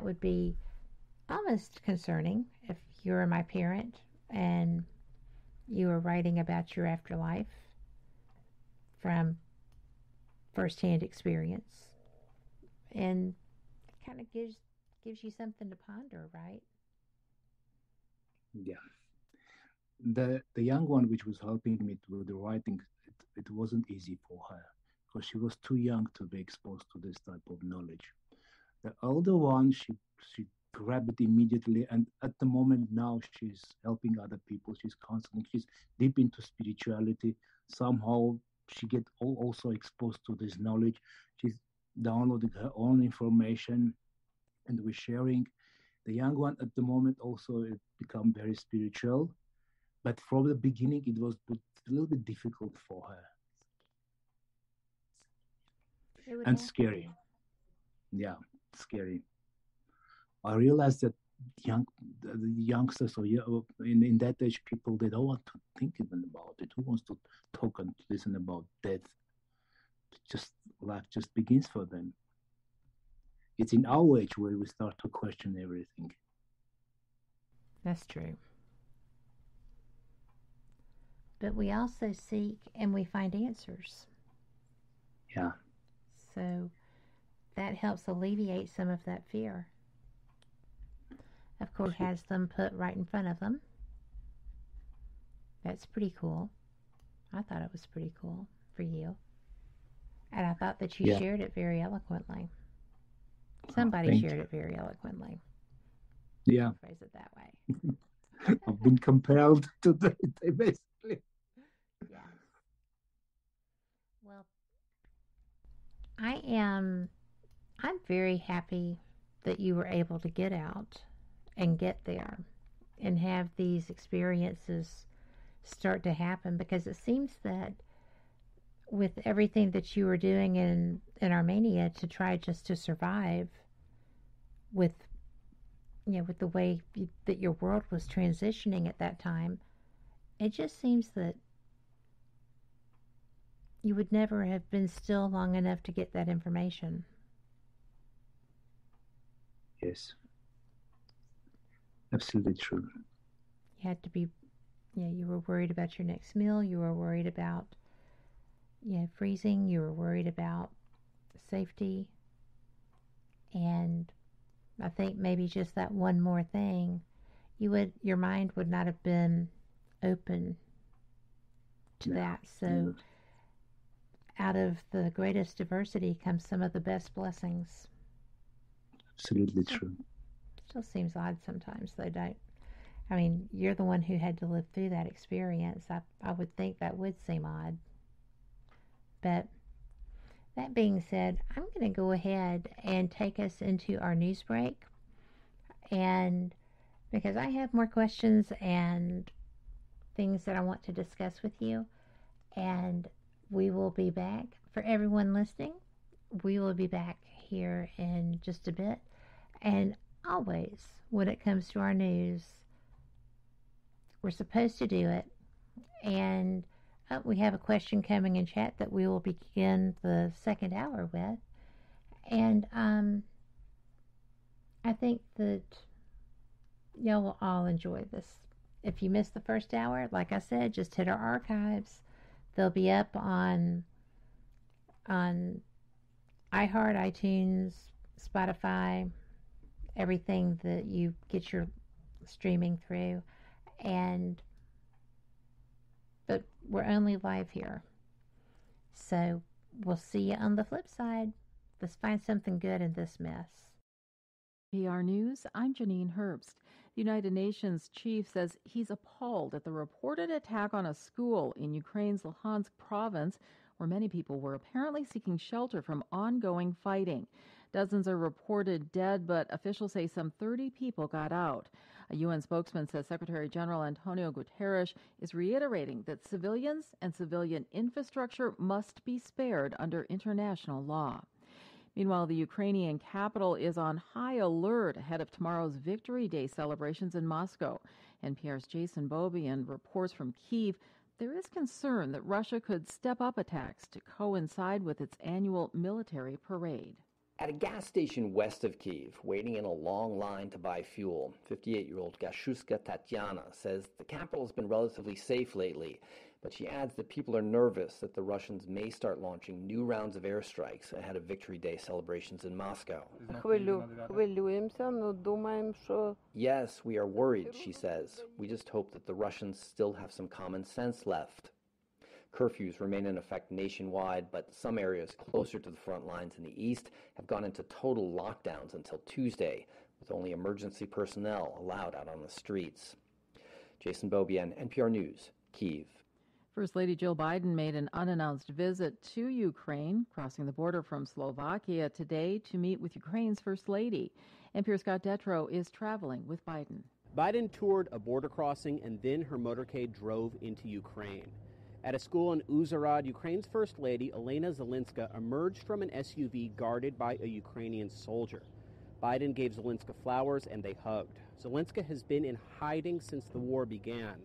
would be almost concerning if you were my parent and you were writing about your afterlife from firsthand experience, and it kind of gives you something to ponder, right? Yeah. The young one which was helping me with the writing, it wasn't easy for her because she was too young to be exposed to this type of knowledge. The older one, she grabbed it immediately, and at the moment now she's helping other people. She's deep into spirituality. Somehow she get also exposed to this knowledge. She's downloading her own information, and we're sharing. The young one at the moment also it become very spiritual, but from the beginning it was a little bit difficult for her and scary. Yeah, scary. I realized that the youngsters or in that age people, they don't want to think even about it. Who wants to talk and listen about death? Life just begins for them. It's in our age where we start to question everything. That's true. But we also seek and we find answers. Yeah. So that helps alleviate some of that fear. Of course, has them put right in front of them. That's pretty cool. I thought it was pretty cool for you. And I thought that you shared it very eloquently. Somebody shared it very eloquently. Yeah. Phrase it that way. I've been compelled to do it, basically. Yes. Well, I'm very happy that you were able to get out and get there and have these experiences start to happen, because it seems that with everything that you were doing in Armenia to try just to survive with the way that your world was transitioning at that time, it just seems that you would never have been still long enough to get that information. Yes. Absolutely true. You had to be, you were worried about your next meal. You were worried about, freezing. You were worried about safety. And I think maybe just that one more thing, your mind would not have been open to that. So out of the greatest diversity comes some of the best blessings. Absolutely true. Still seems odd sometimes, though, don't? I mean, you're the one who had to live through that experience. I would think that would seem odd. But that being said, I'm going to go ahead and take us into our news break. And because I have more questions and things that I want to discuss with you. And we will be back. For everyone listening, we will be back here in just a bit. And always, when it comes to our news, we're supposed to do it. And we have a question coming in chat that we will begin the second hour with. And I think that y'all will all enjoy this. If you missed the first hour, like I said, just hit our archives. They'll be up on iHeart, iTunes, Spotify, everything that you get your streaming through. But we're only live here. So we'll see you on the flip side. Let's find something good in this mess. PR News, I'm Janine Herbst. The United Nations chief says he's appalled at the reported attack on a school in Ukraine's Luhansk province, where many people were apparently seeking shelter from ongoing fighting. Dozens are reported dead, but officials say some 30 people got out. A UN spokesman says Secretary General Antonio Guterres is reiterating that civilians and civilian infrastructure must be spared under international law. Meanwhile, the Ukrainian capital is on high alert ahead of tomorrow's Victory Day celebrations in Moscow. NPR's Jason Beaubien reports from Kyiv. There is concern that Russia could step up attacks to coincide with its annual military parade. At a gas station west of Kyiv, waiting in a long line to buy fuel, 58-year-old Gashuska Tatiana says the capital has been relatively safe lately, but she adds that people are nervous that the Russians may start launching new rounds of airstrikes ahead of Victory Day celebrations in Moscow. Yes, we are worried, she says. We just hope that the Russians still have some common sense left. Curfews remain in effect nationwide, but some areas closer to the front lines in the east have gone into total lockdowns until Tuesday, with only emergency personnel allowed out on the streets. Jason Beaubien, NPR News, Kyiv. First Lady Jill Biden made an unannounced visit to Ukraine, crossing the border from Slovakia today to meet with Ukraine's First Lady. NPR's Scott Detrow is traveling with Biden. Biden toured a border crossing and then her motorcade drove into Ukraine. At a school in Uzhhorod, Ukraine's First Lady, Elena Zelenska, emerged from an SUV guarded by a Ukrainian soldier. Biden gave Zelenska flowers and they hugged. Zelenska has been in hiding since the war began.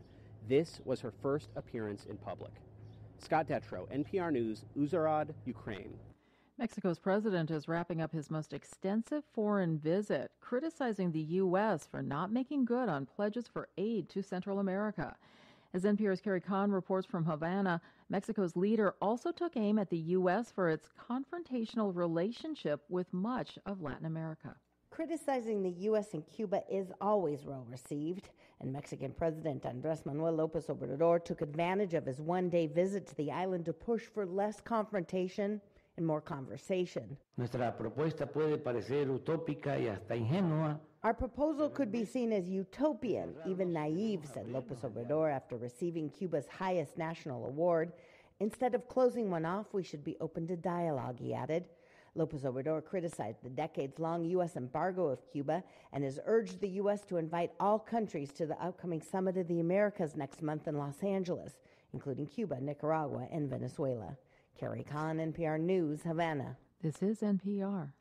This was her first appearance in public. Scott Detrow, NPR News, Uzhhorod, Ukraine. Mexico's president is wrapping up his most extensive foreign visit, criticizing the U.S. for not making good on pledges for aid to Central America. As NPR's Carrie Kahn reports from Havana, Mexico's leader also took aim at the U.S. for its confrontational relationship with much of Latin America. Criticizing the U.S. and Cuba is always well received, and Mexican President Andrés Manuel López Obrador took advantage of his one-day visit to the island to push for less confrontation and more conversation. Nuestra propuesta puede parecer utópica y hasta ingenua. Our proposal could be seen as utopian, even naive, said López Obrador after receiving Cuba's highest national award. Instead of closing one off, we should be open to dialogue, he added. López Obrador criticized the decades-long U.S. embargo of Cuba and has urged the U.S. to invite all countries to the upcoming Summit of the Americas next month in Los Angeles, including Cuba, Nicaragua, and Venezuela. Carrie Kahn, NPR News, Havana. This is NPR.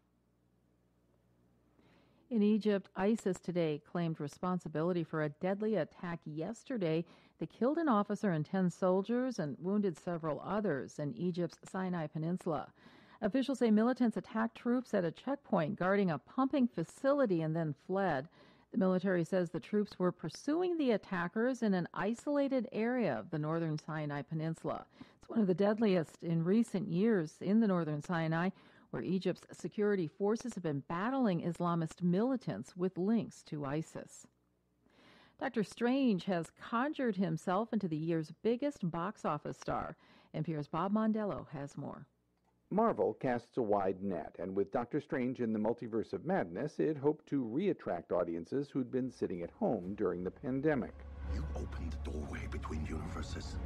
In Egypt, ISIS today claimed responsibility for a deadly attack yesterday that killed an officer and 10 soldiers and wounded several others in Egypt's Sinai Peninsula. Officials say militants attacked troops at a checkpoint guarding a pumping facility and then fled. The military says the troops were pursuing the attackers in an isolated area of the northern Sinai Peninsula. It's one of the deadliest in recent years in the northern Sinai, where Egypt's security forces have been battling Islamist militants with links to ISIS. Dr. Strange has conjured himself into the year's biggest box office star. NPR's Bob Mondello has more. Marvel casts a wide net, and with Doctor Strange in the Multiverse of Madness, it hoped to re-attract audiences who'd been sitting at home during the pandemic. You opened the doorway between universes,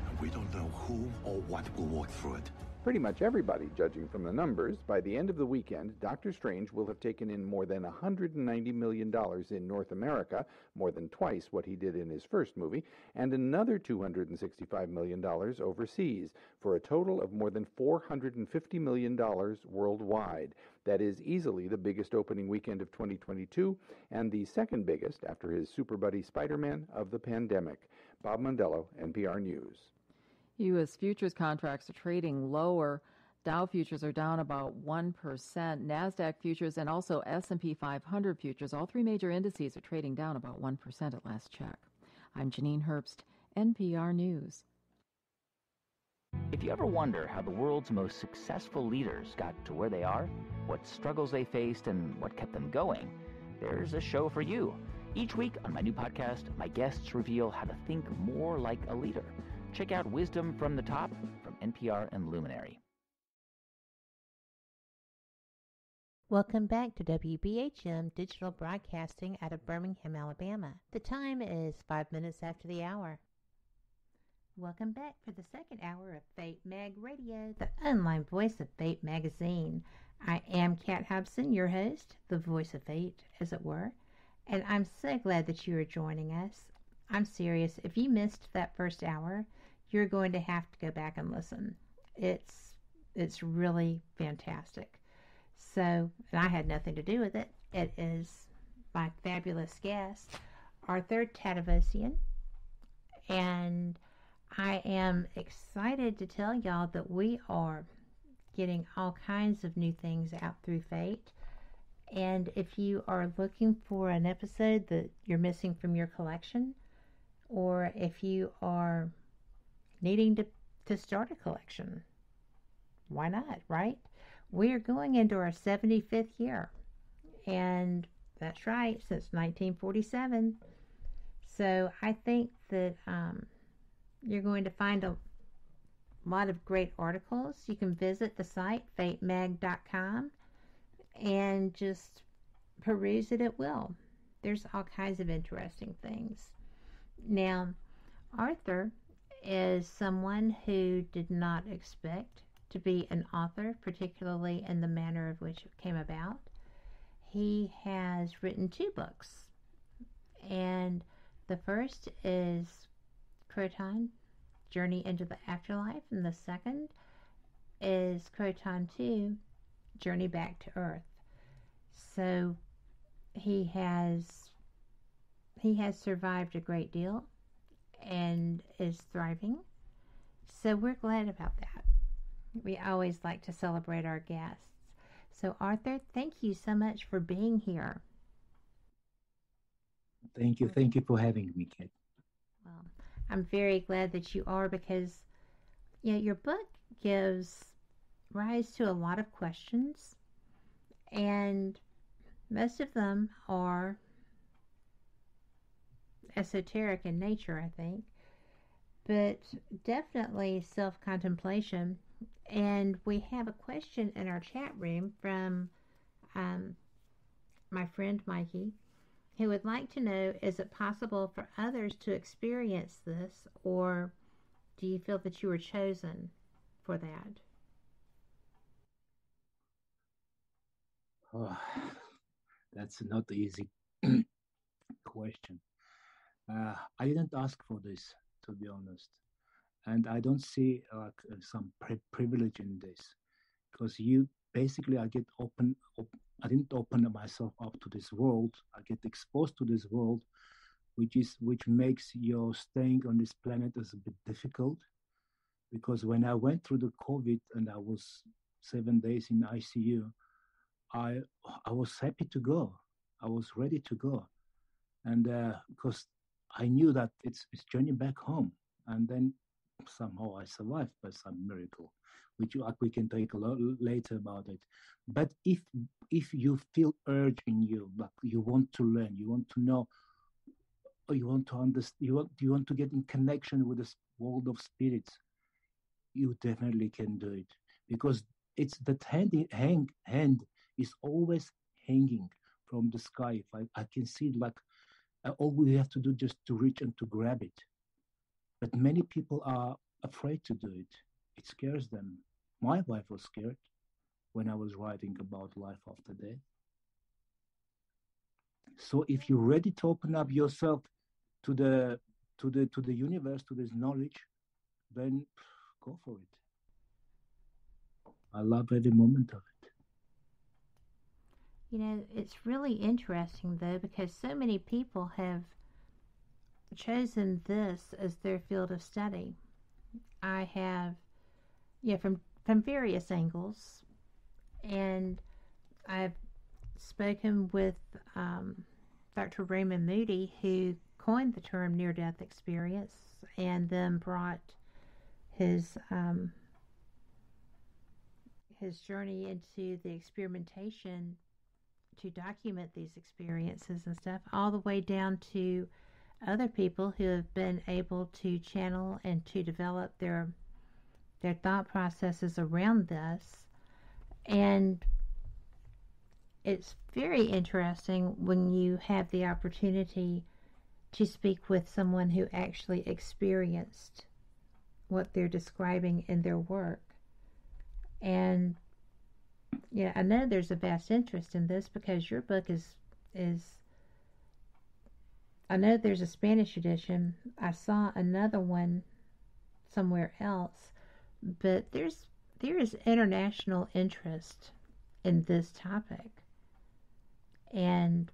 and we don't know who or what will walk through it. Pretty much everybody, judging from the numbers. By the end of the weekend, Doctor Strange will have taken in more than $190 million in North America, more than twice what he did in his first movie, and another $265 million overseas, for a total of more than $450 million worldwide. That is easily the biggest opening weekend of 2022, and the second biggest, after his super buddy Spider-Man, of the pandemic. Bob Mondello, NPR News. U.S. futures contracts are trading lower. Dow futures are down about 1%. NASDAQ futures and also S&P 500 futures, all three major indices, are trading down about 1% at last check. I'm Janine Herbst, NPR News. If you ever wonder how the world's most successful leaders got to where they are, what struggles they faced, and what kept them going, there's a show for you. Each week on my new podcast, my guests reveal how to think more like a leader. Check out Wisdom from the Top from NPR and Luminary. Welcome back to WBHM Digital Broadcasting out of Birmingham, Alabama. The time is 5 minutes after the hour. Welcome back for the second hour of Fate Mag Radio, the online voice of Fate magazine. I am Kat Hobson, your host, the voice of Fate, as it were. And I'm so glad that you are joining us. I'm serious. If you missed that first hour, you're going to have to go back and listen. It's really fantastic. So, and I had nothing to do with it. It is my fabulous guest, Artur Tadevosyan. And I am excited to tell y'all that we are getting all kinds of new things out through Fate. And if you are looking for an episode that you're missing from your collection, or if you are needing to start a collection, why not, right? We are going into our 75th year. And that's right, since 1947. So I think that you're going to find a lot of great articles. You can visit the site, fatemag.com, and just peruse it at will. There's all kinds of interesting things. Now, Artur is someone who did not expect to be an author, particularly in the manner of which it came about. He has written 2 books, and the first is Croton, Journey into the Afterlife, and the second is Croton 2, Journey Back to Earth. So he has survived a great deal and is thriving. So we're glad about that. We always like to celebrate our guests. So Artur, thank you so much for being here. Thank you for having me, Kate. Well, I'm very glad that you are, because your book gives rise to a lot of questions, and most of them are esoteric in nature, I think, but definitely self-contemplation. And we have a question in our chat room from my friend Mikey, who would like to know, is it possible for others to experience this, or do you feel that you were chosen for that? Oh, that's not an easy question. I didn't ask for this, to be honest. And I don't see some privilege in this, because I didn't open myself up to this world. I get exposed to this world, which makes your staying on this planet is a bit difficult. Because when I went through the COVID and I was 7 days in ICU, I was happy to go. I was ready to go, and because I knew that it's journey back home. And then somehow I survived by some miracle, which we can take a lot later about it. But if you feel urge in you, like you want to learn, you want to know, or you want to understand, you want to get in connection with this world of spirits, you definitely can do it, because it's that hand is always hanging from the sky. If I can see it, like all we have to do just to reach and to grab it. But many people are afraid to do it. It scares them. My wife was scared when I was writing about life after death. So if you're ready to open up yourself to the universe, to this knowledge, then go for it. I love every moment of it. It's really interesting, though, because so many people have chosen this as their field of study. I have, from various angles, and I've spoken with Dr. Raymond Moody, who coined the term near-death experience, and then brought his journey into the experimentation to document these experiences and stuff, all the way down to other people who have been able to channel and to develop their thought processes around this. And it's very interesting when you have the opportunity to speak with someone who actually experienced what they're describing in their work. And I know there's a vast interest in this, because your book is I know there's a Spanish edition. I saw another one somewhere else, but there is international interest in this topic, and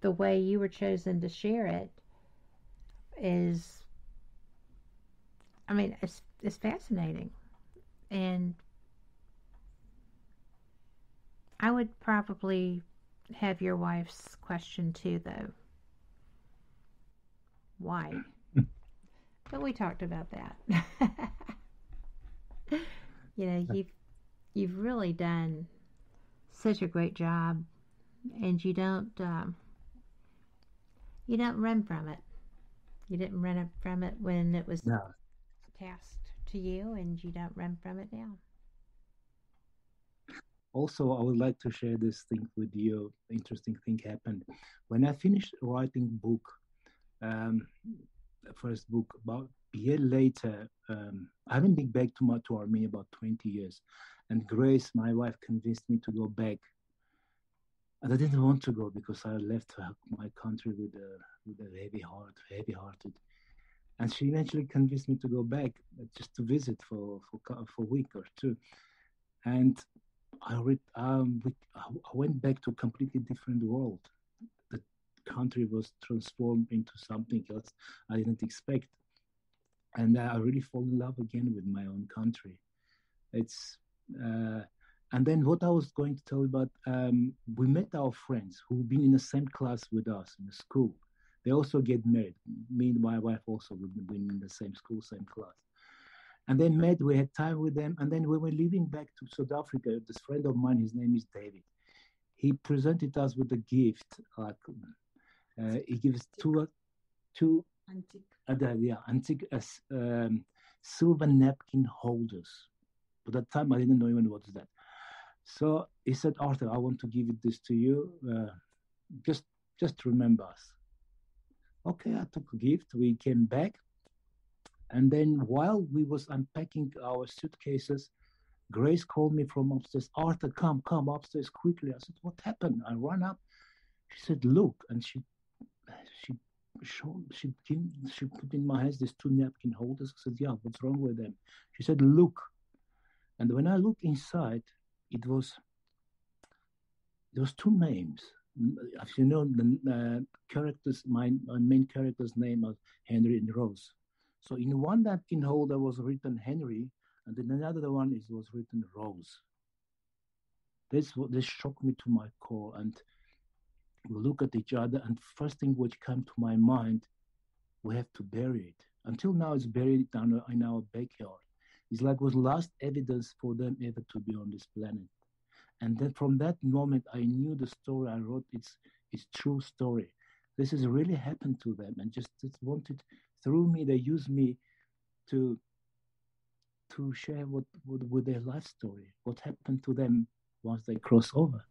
the way you were chosen to share it is, I mean, it's fascinating, and I would probably have your wife's question too, though. Why? But we talked about that. You know, you've really done such a great job, and you don't run from it. You didn't run from it when it was tasked to you, and you don't run from it now. Also, I would like to share this thing with you. Interesting thing happened when I finished writing book. The first book, about a year later, I haven't been back to Armenia about 20 years, and Grace, my wife, convinced me to go back. And I didn't want to go because I left my country with a heavy-hearted. And she eventually convinced me to go back just to visit for a week or two. And I went back to a completely different world. The country was transformed into something else I didn't expect. And I really fall in love again with my own country. And then what I was going to tell you about, we met our friends who've been in the same class with us in the school. They also get married. Me and my wife also have been in the same school, same class. And then met, we had time with them. And then we were leaving back to South Africa. This friend of mine, his name is David. He presented us with a gift. He gives two antique silver napkin holders. But at that time, I didn't know even what is that. So he said, Arthur, I want to give this to you. Just remember us. Okay, I took a gift. We came back. And then while we was unpacking our suitcases, Grace called me from upstairs. Arthur, come upstairs quickly. I said, what happened? I ran up. She said, look. And she put in my hands these two napkin holders. I said, yeah, what's wrong with them? She said, look. And when I looked inside, it was two names. As you know, the characters, my main character's name was Henry and Rose. So in one napkin holder was written Henry, and in another one was written Rose. This shocked me to my core, and we look at each other, and first thing which came to my mind, we have to bury it. Until now, it's buried in our backyard. It's like it was last evidence for them ever to be on this planet. And then from that moment, I knew the story I wrote, it's true story. This has really happened to them, and just wanted, through me, they used me to share with their life story, what happened to them once they cross over.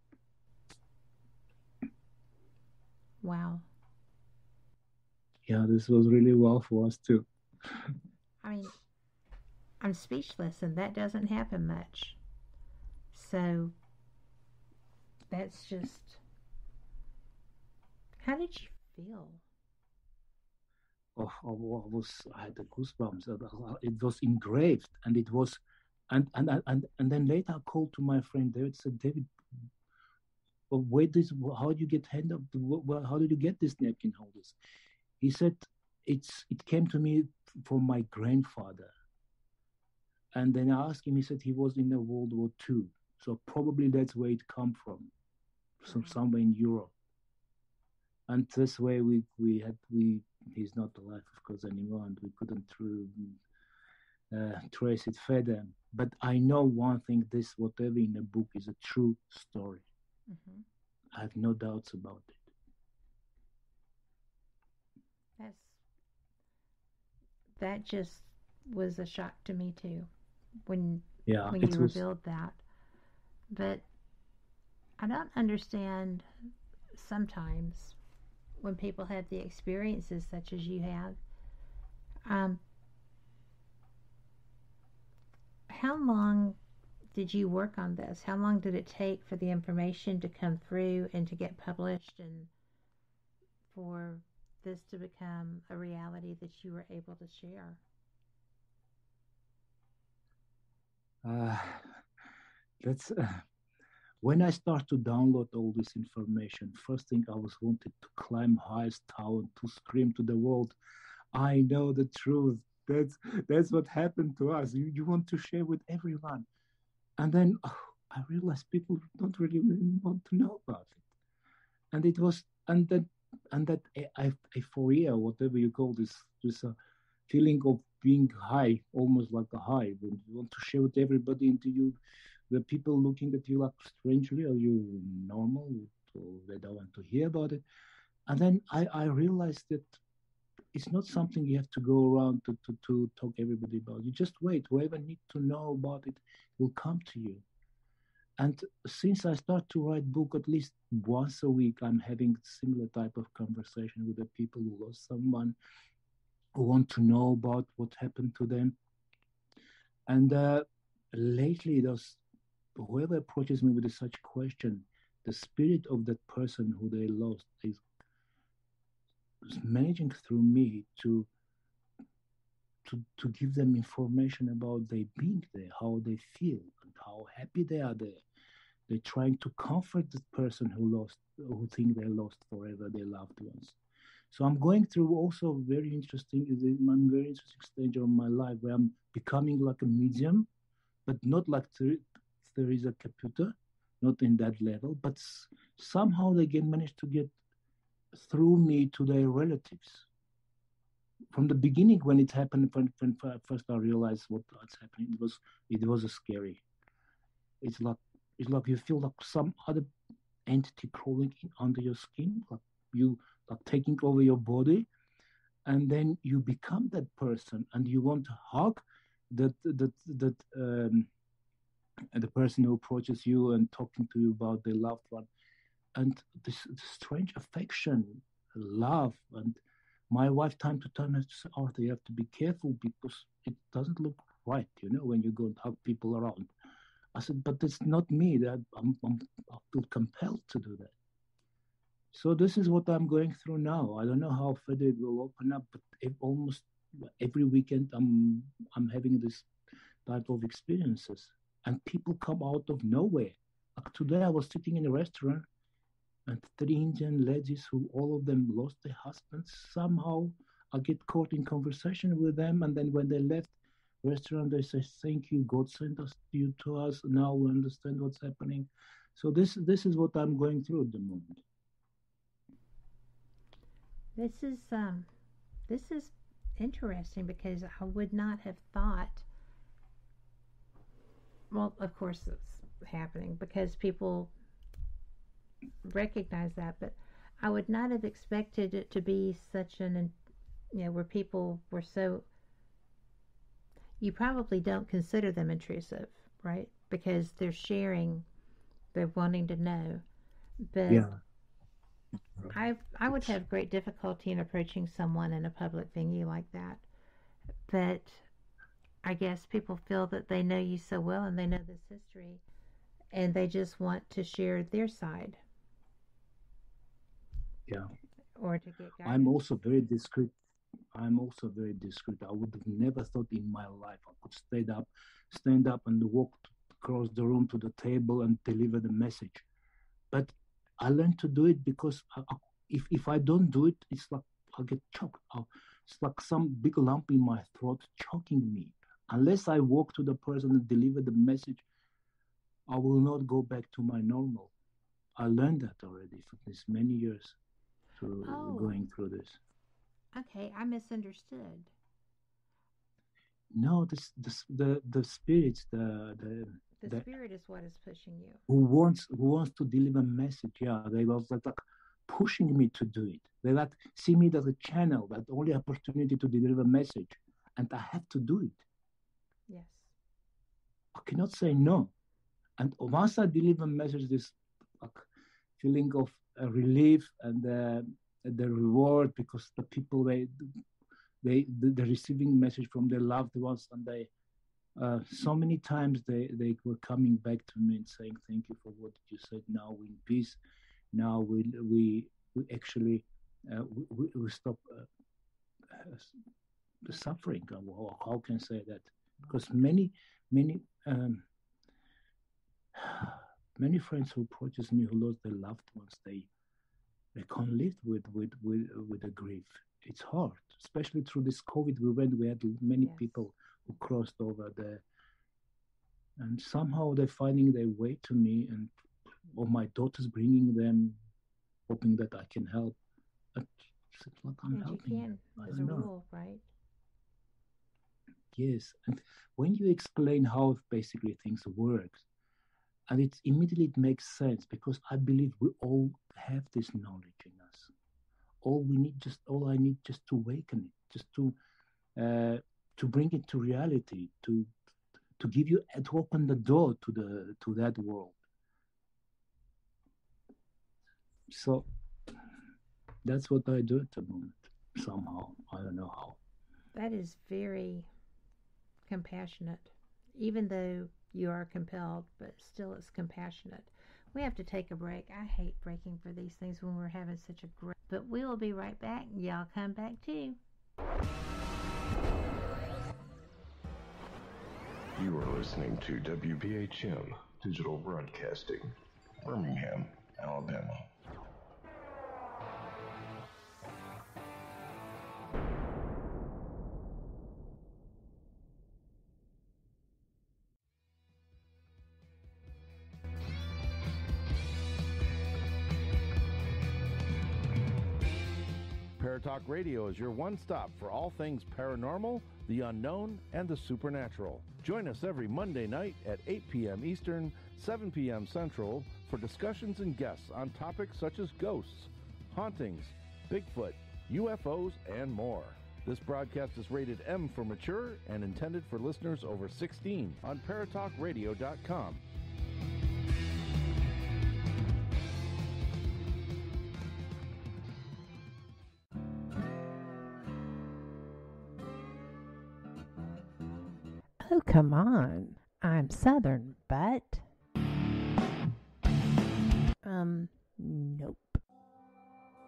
Wow. Yeah, this was really wow for us too. I mean, I'm speechless, and that doesn't happen much. So that's just, how did you feel? Oh, I had the goosebumps. It was engraved, and it was, and then later I called to my friend David. Said, David, how do you get how did you get these napkin holders? He said, it came to me from my grandfather. And then I asked him. He said he was in the World War II, so probably that's where it come from, somewhere in Europe. And this way he's not alive, of course, anymore, and we couldn't trace it further. But I know one thing: whatever in the book is a true story. Mm-hmm. I have no doubts about it. That just was a shock to me too, when you revealed that. But I don't understand sometimes when people have the experiences such as you have. How long did you work on this? How long did it take for the information to come through and to get published, and for this to become a reality that you were able to share? That's when I start to download all this information. First thing I was wanted to climb highest tower to scream to the world, "I know the truth." That's what happened to us. You want to share with everyone, and then I realized people don't really want to know about it. And it was and that euphoria, whatever you call this feeling of being high, almost like a high, when you want to share with everybody, into you, the people looking at you like strangely, are you normal? Or they don't want to hear about it. And then I realized that it's not something you have to go around to talk everybody about. You just wait. Whoever needs to know about it will come to you. And since I start to write book at least once a week, I'm having similar type of conversation with the people who lost someone, who want to know about what happened to them. And lately, whoever approaches me with such question, the spirit of that person who they lost is managing through me to give them information about their being there, how they feel, and how happy they are there. They're trying to comfort the person who think they lost forever their loved ones. So I'm going through also I'm very interesting stage of my life where I'm becoming like a medium, but not like there is a computer, not in that level, but somehow they manage to get through me to their relatives. From the beginning, when it happened, when first I realized what's happening, it was scary. It's like you feel like some other entity crawling in under your skin, like you like taking over your body, and then you become that person, and you want to hug the person who approaches you and talking to you about their loved one, and this strange affection, love. And my wife, time to time, has to say, "Arthur, you have to be careful because it doesn't look right, when you go and hug people around." I said, "But it's not me. That I feel compelled to do that." So this is what I'm going through now. I don't know how further it will open up, but almost every weekend I'm having this type of experiences, and people come out of nowhere. Like today, I was sitting in a restaurant, and 3 Indian ladies who all of them lost their husbands. Somehow, I get caught in conversation with them, and then when they left the restaurant, they say, "Thank you, God sent you to us. Now we understand what's happening." So this is what I'm going through at the moment. This is interesting because I would not have thought. Well, of course it's happening because people recognize that, but I would not have expected it to be such where people were so. You probably don't consider them intrusive, right? Because they're sharing, they're wanting to know. But yeah. I would have great difficulty in approaching someone in a public venue like that. But I guess people feel that they know you so well and they know this history, and they just want to share their side. Yeah. Or to get guidance. I'm also very discreet. I would have never thought in my life I could stand up and walk across the room to the table and deliver the message. But I learned to do it because if I don't do it, it's like I get choked. It's like some big lump in my throat choking me. Unless I walk to the person and deliver the message, I will not go back to my normal. I learned that already for this many years through going through this. Okay, I misunderstood. No, the spirits, the spirit is what is pushing you. Who wants to deliver a message? Yeah, they was like pushing me to do it. They like see me as a channel, that only opportunity to deliver a message, and I have to do it. Yes. I cannot say no. And once I deliver a message, this like feeling of relief and the reward, because the people they're receiving message from their loved ones, and they so many times they were coming back to me and saying, "Thank you for what you said. Now we're in peace. Now we actually we stop the suffering. How can I say that? Because many friends who approaches me who lost their loved ones, they can't live with the grief. It's hard, especially through this COVID. We had many people who crossed over there, and somehow they're finding their way to me, or my daughter's bringing them, hoping that I can help. It's like I'm helping. You can, as a rule, right? Yes, and when you explain how basically things work, and it immediately makes sense, because I believe we all have this knowledge in us. All I need just to awaken it, just to bring it to reality, to give you, to open the door to that world. So that's what I do at the moment. Somehow, I don't know how. That is very compassionate, even though you are compelled, but still it's compassionate. We have to take a break. I hate breaking for these things when we're having such a great, but we will be right back. Y'all come back too. You are listening to WBHM Digital Broadcasting, Birmingham, Alabama. Paratalk Radio is your one-stop for all things paranormal, the unknown, and the supernatural. Join us every Monday night at 8 p.m. Eastern, 7 p.m. Central for discussions and guests on topics such as ghosts, hauntings, Bigfoot, UFOs, and more. This broadcast is rated M for mature and intended for listeners over 16 on paratalkradio.com. Oh, come on. I'm Southern, but... nope.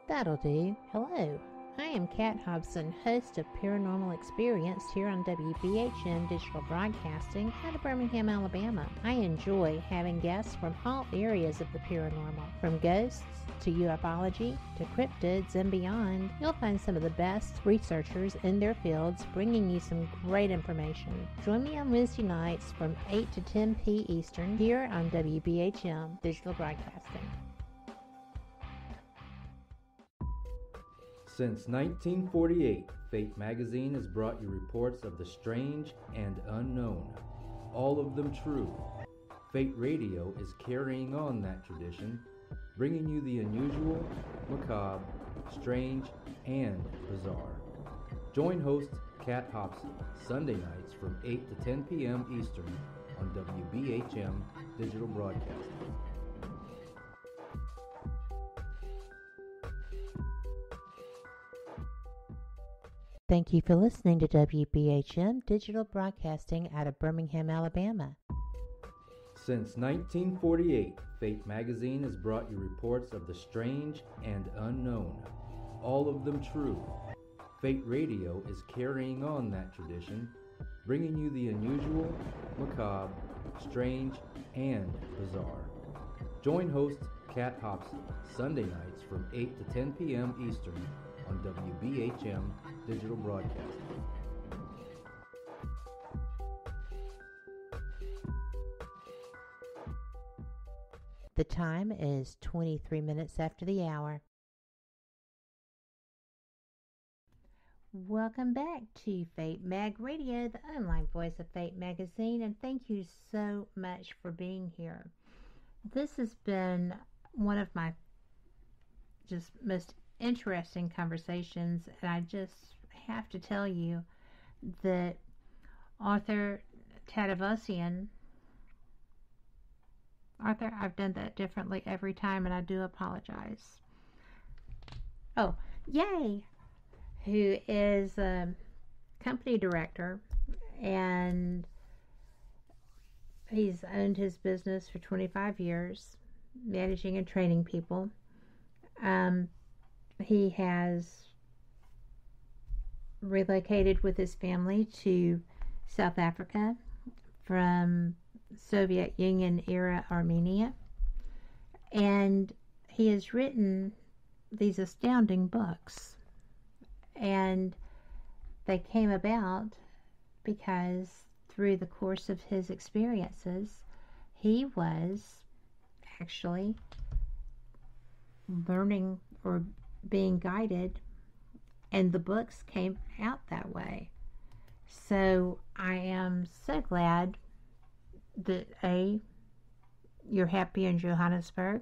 That'll do. Hello. I am Kat Hobson, host of Paranormal Experience here on WBHM Digital Broadcasting out of Birmingham, Alabama. I enjoy having guests from all areas of the paranormal, from ghosts to ufology to cryptids and beyond. You'll find some of the best researchers in their fields bringing you some great information. Join me on Wednesday nights from 8 to 10 p. Eastern here on WBHM Digital Broadcasting. Since 1948, Fate magazine has brought you reports of the strange and unknown, all of them true. Fate Radio is carrying on that tradition, bringing you the unusual, macabre, strange, and bizarre. Join host Kat Hobson Sunday nights from 8 to 10 p.m. Eastern on WBHM Digital Broadcasting. Thank you for listening to WBHM Digital Broadcasting out of Birmingham, Alabama. Since 1948, Fate magazine has brought you reports of the strange and unknown, all of them true. Fate Radio is carrying on that tradition, bringing you the unusual, macabre, strange, and bizarre. Join host Kat Hobson Sunday nights from 8 to 10 p.m. Eastern on WBHM Digital Broadcasting. The time is 23 minutes after the hour. Welcome back to Fate Mag Radio, the online voice of Fate Magazine, and thank you so much for being here. This has been one of my just most interesting conversations, and I just have to tell you that Artur Tadevosyan, Arthur, I've done that differently every time, and I do apologize. Oh, yay! Who is a company director, and he's owned his business for 25 years, managing and training people. he has relocated with his family to South Africa from Soviet Union era Armenia, and he has written these astounding books, and they came about because through the course of his experiences he was actually learning or being guided, and the books came out that way. So I am so glad that A, you're happy in Johannesburg,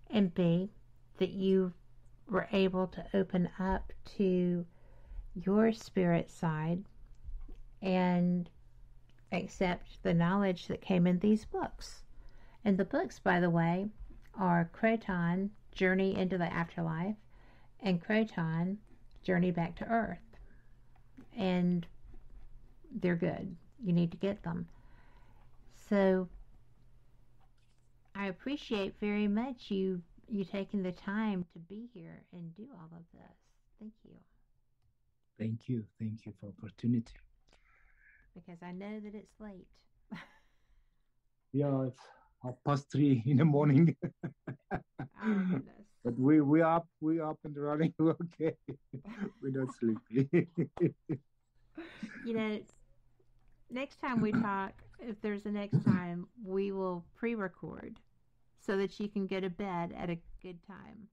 and B, that you were able to open up to your spirit side and accept the knowledge that came in these books. And the books, by the way, are Croton, Journey into the Afterlife, and Croton, Journey Back to Earth. And they're good. You need to get them. So I appreciate very much you taking the time to be here and do all of this. Thank you. Thank you. Thank you for opportunity. Because I know that it's late. Yeah, it's 3:30 in the morning. Oh goodness. But we up and running. Okay. We're not sleepy. You know, next time we talk, if there's a next time, we will pre-record so that you can go to bed at a good time.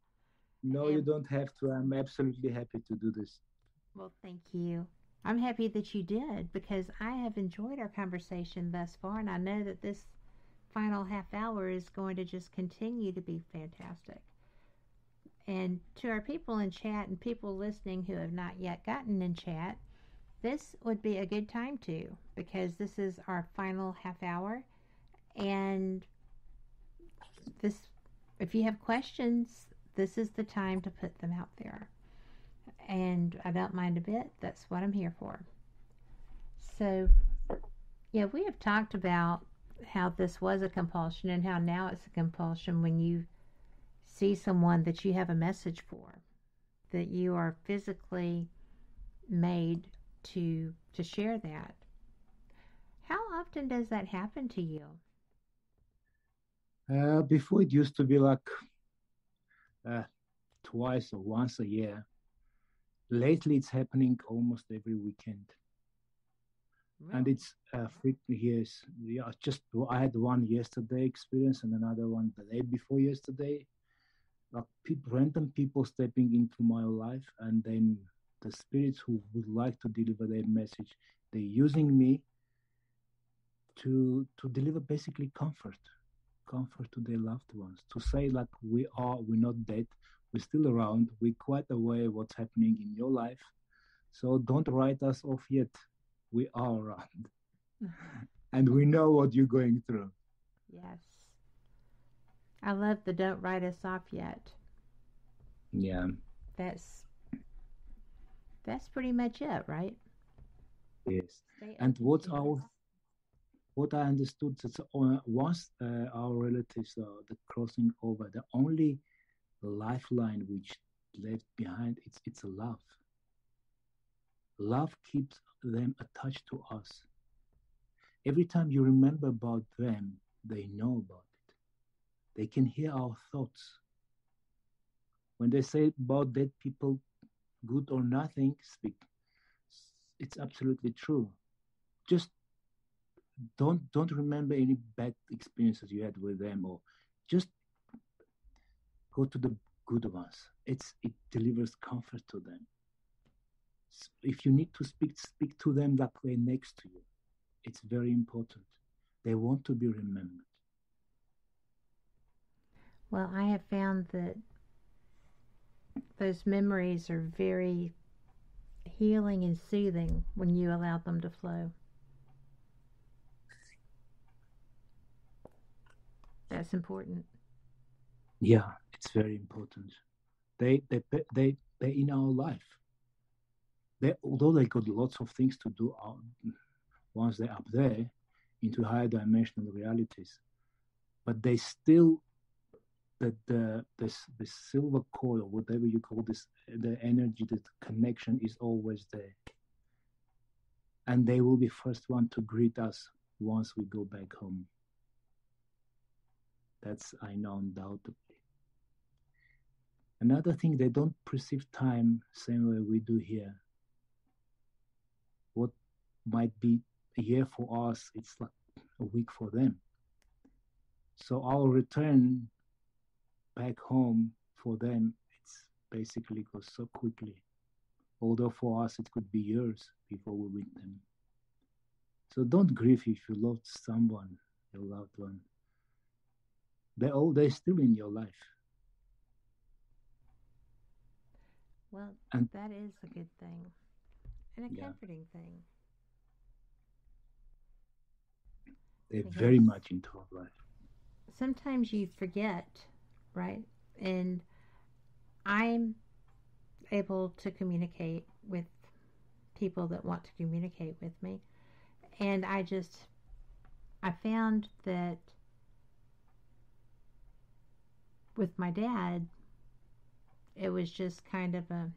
No, you don't have to. I'm absolutely happy to do this. Well, thank you. I'm happy that you did, because I have enjoyed our conversation thus far, and I know that this final half hour is going to just continue to be fantastic. And to our people in chat and people listening who have not yet gotten in chat, this would be a good time to, because this is our final half hour, and this, if you have questions, this is the time to put them out there. And I don't mind a bit. That's what I'm here for. So, yeah, we have talked about how this was a compulsion and how now it's a compulsion when you see someone that you have a message for, that you are physically made to share that. How often does that happen to you? Before it used to be like twice or once a year. Lately, it's happening almost every weekend. Really? And it's frequently, yes. Yeah, I had one yesterday experience and another one the day before yesterday. Like random people stepping into my life, and then the spirits who would like to deliver their message, they're using me to deliver basically comfort to their loved ones, to say like we're not dead, we're still around, we're quite aware of what's happening in your life, so don't write us off yet, we are around. And we know what you're going through. Yes, I love the don't write us off yet. Yeah, that's pretty much it, right? Yes. And what I understood is once our relatives the crossing over, the only lifeline which left behind, it's a love. Love keeps them attached to us. Every time you remember about them, they know about it. They can hear our thoughts. When they say about dead people, good or nothing, speak. It's absolutely true. Just don't remember any bad experiences you had with them, or just go to the good ones. It delivers comfort to them. If you need to speak to them like they're next to you. It's very important. They want to be remembered. Well, I have found that those memories are very healing and soothing when you allow them to flow. That's important. Yeah, it's very important. They in our life. Although they got lots of things to do once they're up there into higher dimensional realities, but they still that the silver cord, or whatever you call this, the energy, the connection is always there. And they will be first one to greet us once we go back home. That's, I know, undoubtedly. Another thing, they don't perceive time same way we do here. What might be a year for us, it's like a week for them. So our return back home for them, it's basically goes so quickly. Although for us, it could be years before we meet them. So don't grieve if you lost someone, your loved one. They're still in your life. Well, and that is a good thing and a comforting thing. They're very much into our life. Sometimes you forget, right? And I'm able to communicate with people that want to communicate with me. And I found that with my dad, it was just kind of a,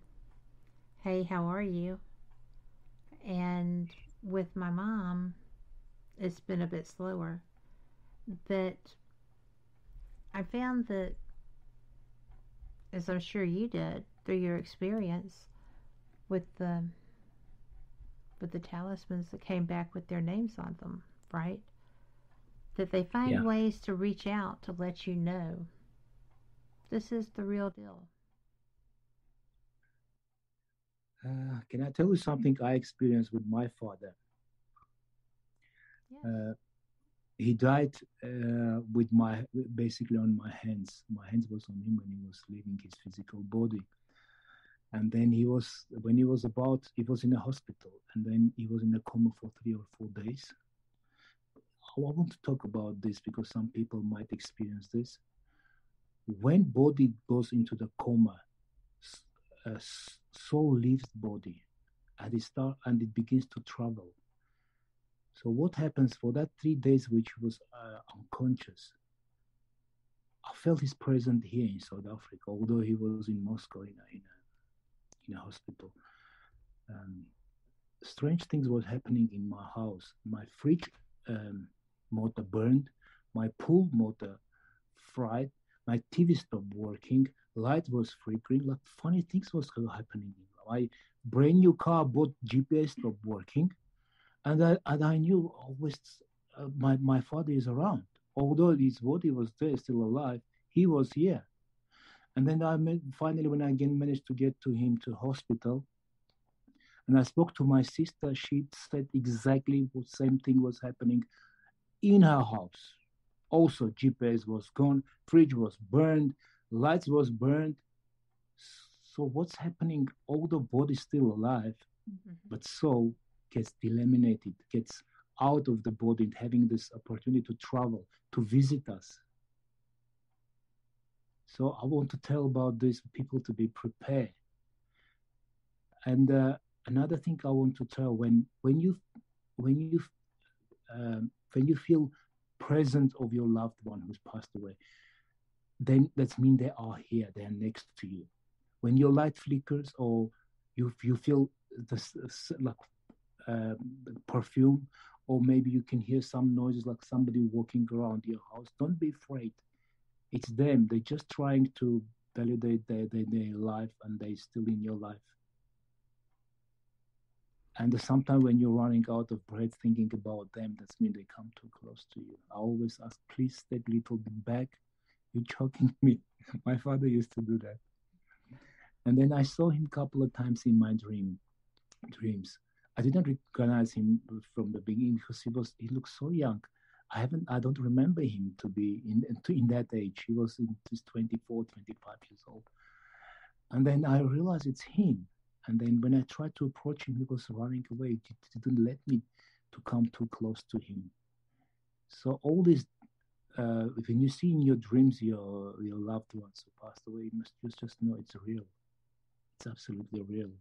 hey, how are you? And with my mom, it's been a bit slower. But I found that, as I'm sure you did through your experience with the talismans that came back with their names on them, right? That they find ways to reach out to let you know this is the real deal. Can I tell you something I experienced with my father? Yes. He died with basically on my hands. My hands was on him when he was leaving his physical body. And then he was in a hospital, and then he was in a coma for 3 or 4 days. I want to talk about this because some people might experience this. When body goes into the coma, soul leaves body, and it begins to travel. So what happens for that 3 days, which was unconscious? I felt his presence here in South Africa, although he was in Moscow in a hospital. Strange things was happening in my house. My fridge motor burned, my pool motor fried, my TV stopped working, light was flickering, like funny things was happening. My brand new car bought GPS stopped working, and I knew always my father is around. Although his body was there, still alive, he was here. And then finally, when I again managed to get to him to hospital, and I spoke to my sister, she said exactly the same thing was happening in her house. Also, GPS was gone, fridge was burned, lights was burned. So what's happening? All the body's still alive, but soul gets eliminated, gets out of the body, and having this opportunity to travel, to visit us. So I want to tell about this for people to be prepared. And another thing I want to tell, when you feel presence of your loved one who's passed away, then that means they are here, they are next to you. When your light flickers or you feel this perfume, or maybe you can hear some noises like somebody walking around your house, don't be afraid. It's them. They're just trying to validate their life, and they're still in your life. And sometimes when you're running out of breath thinking about them, that means they come too close to you. I always ask, please step a little bit back. You're choking me. My father used to do that. And then I saw him a couple of times in my dreams. I didn't recognize him from the beginning because he looked so young. I don't remember him to be in that age. He was in his 24, 25 years old. And then I realized it's him. And then when I tried to approach him, he was running away. He didn't let me to come too close to him. So all this, when you see in your dreams your loved ones who passed away, you must just know it's real. It's absolutely real.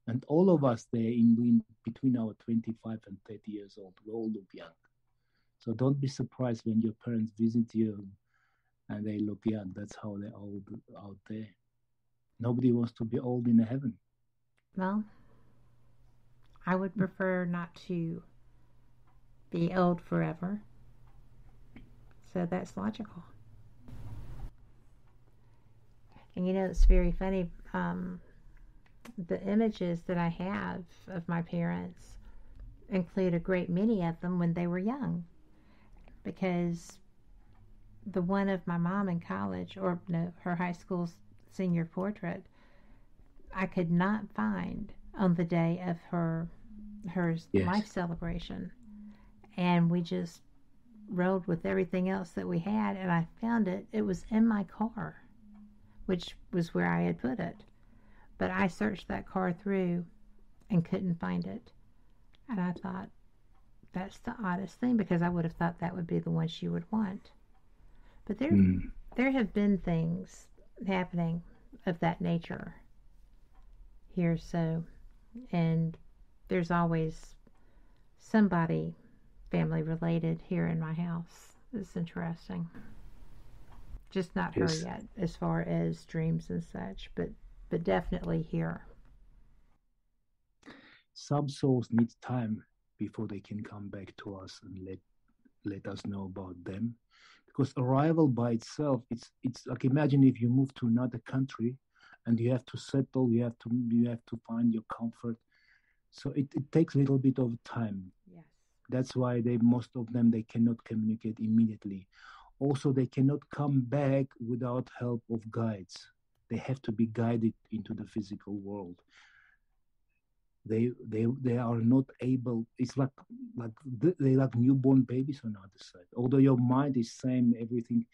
And all of us there in between our 25 and 30 years old, we all look young. So don't be surprised when your parents visit you and they look young. That's how they're old out there. Nobody wants to be old in heaven. Well, I would prefer not to be old forever. So that's logical. And you know, it's very funny. The images that I have of my parents include a great many of them when they were young. Because the one of my mom in college, or no, her high school senior portrait, I could not find on the day of her life celebration. And we just rolled with everything else that we had, and I found it. It was in my car, which was where I had put it. But I searched that car through and couldn't find it. And I thought, that's the oddest thing, because I would have thought that would be the one she would want. But there have been things happening of that nature here, so, and there's always somebody family related here in my house. It's interesting. Just not her yet, as far as dreams and such, but definitely here. Some souls need time before they can come back to us and let us know about them. Because arrival by itself, it's like, imagine if you move to another country and you have to settle, you have to find your comfort. So it takes a little bit of time. Yes. That's why most of them, they cannot communicate immediately. Also, they cannot come back without help of guides. They have to be guided into the physical world. They are not able. It's like they're like newborn babies on the other side. Although your mind is same, everything,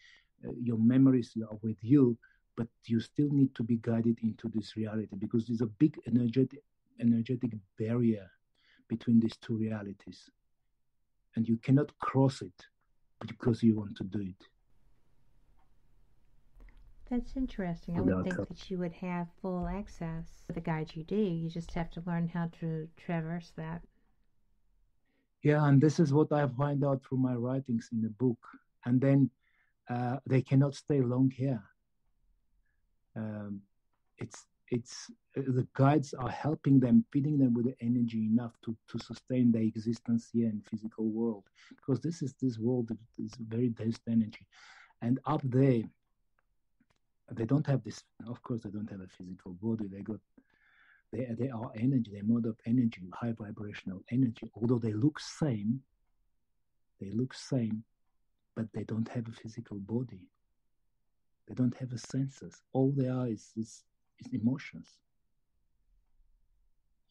your memories are with you, but you still need to be guided into this reality, because there's a big energetic barrier between these two realities, and you cannot cross it because you want to do it. That's interesting. I would think that you would have full access to the guide you do. You just have to learn how to traverse that. Yeah, and this is what I find out through my writings in the book. And then they cannot stay long here. It's the guides are helping them, feeding them with the energy enough to sustain their existence here in physical world, because this world is very dense energy, and up there they don't have this. Of course, they don't have a physical body. They are energy. They're made of energy, high vibrational energy. Although they look same, but they don't have a physical body. They don't have a senses. All they are is emotions.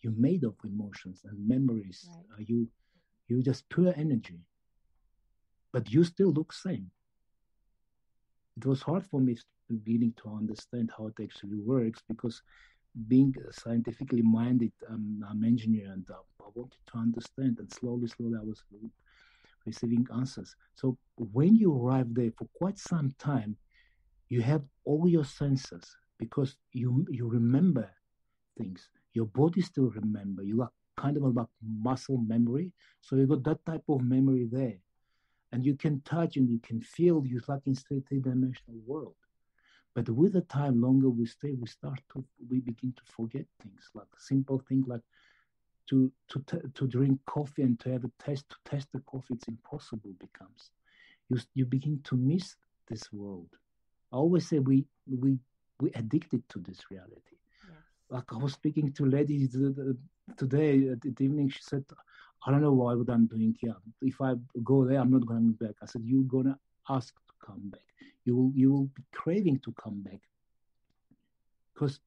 You're made of emotions and memories. Right. You just pure energy, but you still look same. It was hard for me beginning to understand how it actually works, because being scientifically minded, I'm an engineer, and I wanted to understand, and slowly I was receiving answers. So when you arrive there for quite some time, you have all your senses, because you remember things. Your body still remember. You are kind of like muscle memory. So you got that type of memory there. And you can touch and you can feel. You're like in three-dimensional world. But with the time, longer we stay, we begin to forget things, like simple things like to drink coffee and to have a taste, to taste the coffee. It's impossible. Becomes you begin to miss this world. I always say we addicted to this reality. Yes. Like I was speaking to ladies today at the evening. She said, "I don't know what I'm doing here. If I go there, I'm not going back." I said, "You're gonna ask to come back. You will be craving to come back, because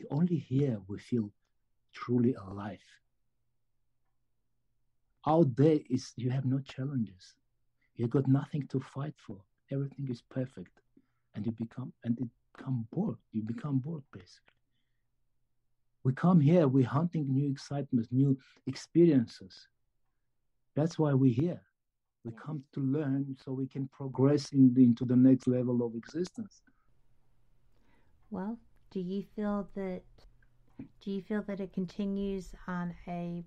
only here we feel truly alive. Out there you have no challenges. You got nothing to fight for. Everything is perfect, and you become bored. You become bored, basically. We come here, we're hunting new excitements, new experiences. That's why we're here. We come to learn so we can progress into the next level of existence." Well, do you feel that it continues on a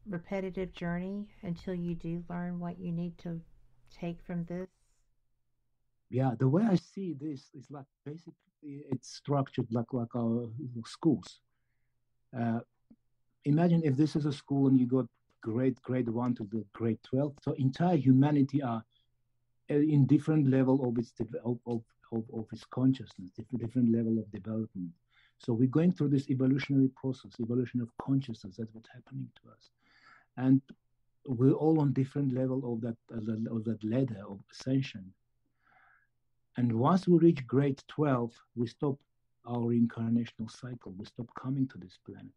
repetitive journey until you do learn what you need to take from this? Yeah, the way I see this is like basically it's structured like our schools. Imagine if this is a school and you got grade 1 to the grade 12. So entire humanity are in different level of its consciousness, different level of development. So we're going through this evolutionary process, evolution of consciousness. That's what's happening to us, and we're all on different level of that ladder of ascension. And once we reach grade 12, we stop our reincarnational cycle. We stop coming to this planet.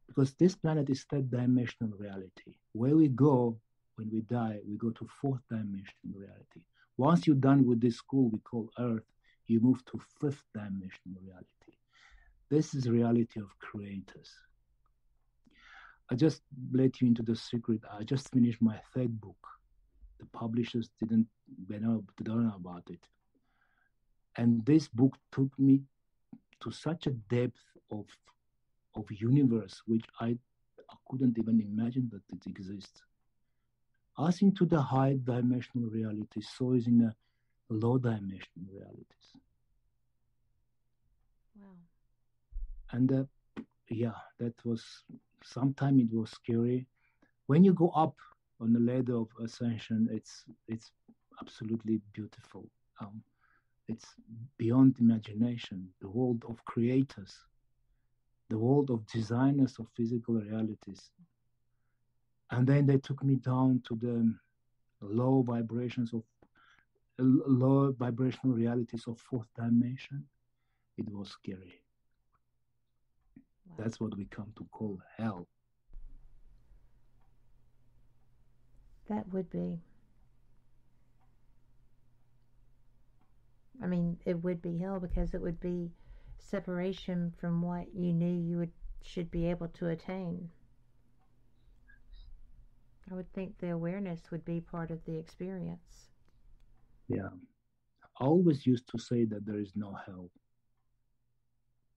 Because this planet is third dimensional reality. Where we go when we die, we go to fourth dimensional reality. Once you're done with this school we call Earth, you move to fifth dimensional reality. This is the reality of creators. I just let you into the secret. I just finished my third book. The publishers don't know about it. And this book took me to such a depth of universe which I couldn't even imagine that it exists. Us into the high dimensional reality, so is in a low dimensional realities. Wow. And that was, sometimes it was scary. When you go up on the ladder of ascension, it's absolutely beautiful. It's beyond imagination. The world of creators, the world of designers of physical realities. And then they took me down to the low vibrational realities of fourth dimension. It was scary. Wow. That's what we come to call hell. That would be. I mean, it would be hell because it would be separation from what you knew you should be able to attain. I would think the awareness would be part of the experience. Yeah. I always used to say that there is no hell.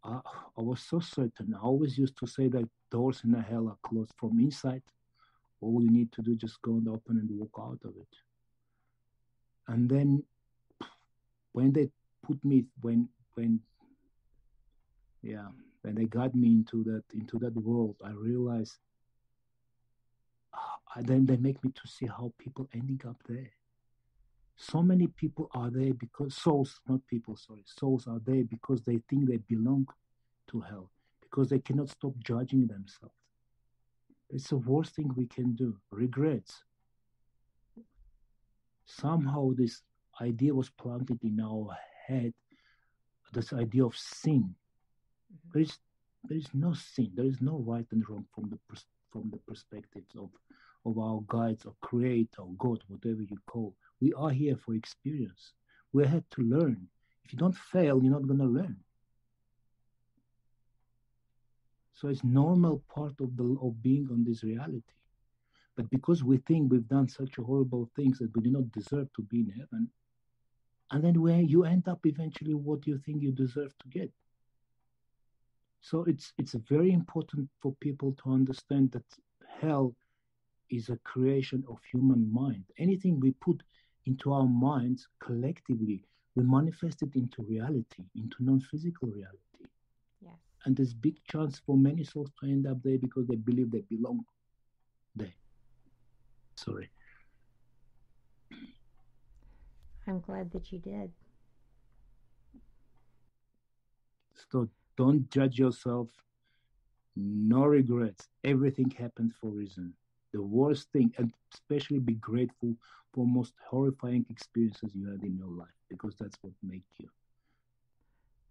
I was so certain. I always used to say that doors in the hell are closed from inside. All you need to do is just go and open and walk out of it. And then when they put me, when they got me into that world, I realized. Then they make me to see how people ending up there. So many people are there because souls are there because they think they belong to hell, because they cannot stop judging themselves. It's the worst thing we can do. Regrets. Somehow this idea was planted in our head, this idea of sin. Mm-hmm. There is no sin. There is no right and wrong from the perspectives of our guides or creator or God, whatever you call. We are here for experience. We're here to learn. If you don't fail, you're not going to learn. So it's normal part of being on this reality. But because we think we've done such horrible things that we do not deserve to be in heaven, and then where you end up eventually what you think you deserve to get. So it's very important for people to understand that hell is a creation of human mind. Anything we put into our minds collectively, we manifest it into reality, into non-physical reality. Yes. And there's big chance for many souls to end up there because they believe they belong there. Sorry. I'm glad that you did. So don't judge yourself. No regrets. Everything happens for a reason. The worst thing, and especially be grateful for most horrifying experiences you had in your life, because that's what makes you.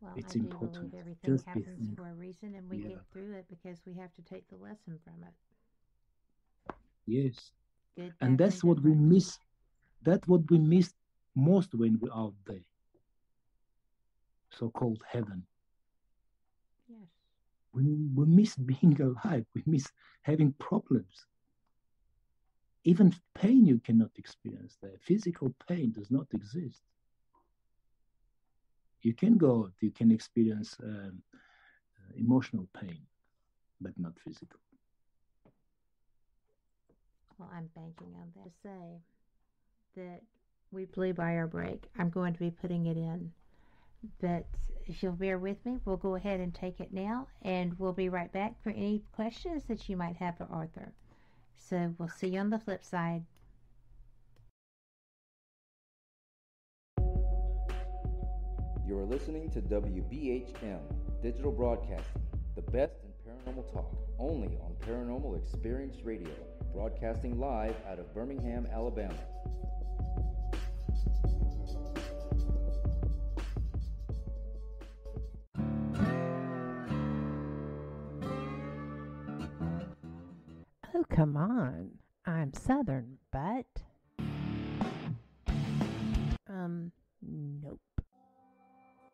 Well, it's I do important. believe everything Just happens for a reason, and we Yeah. get through it because we have to take the lesson from it. Yes. Good, And bad, that's what we miss. That's what we miss most when we're out there. So-called heaven. Yes. We miss being alive. We miss having problems. Even pain you cannot experience there. Physical pain does not exist. You can experience emotional pain, but not physical. Well, I'm banking on that to say that we blew by our break. I'm going to be putting it in. But if you'll bear with me, we'll go ahead and take it now, and we'll be right back for any questions that you might have for Arthur. So we'll see you on the flip side. You're listening to WBHM Digital Broadcasting, the best in paranormal talk, only on Paranormal Experience Radio, broadcasting live out of Birmingham, Alabama. Oh, come on. I'm Southern, but... nope.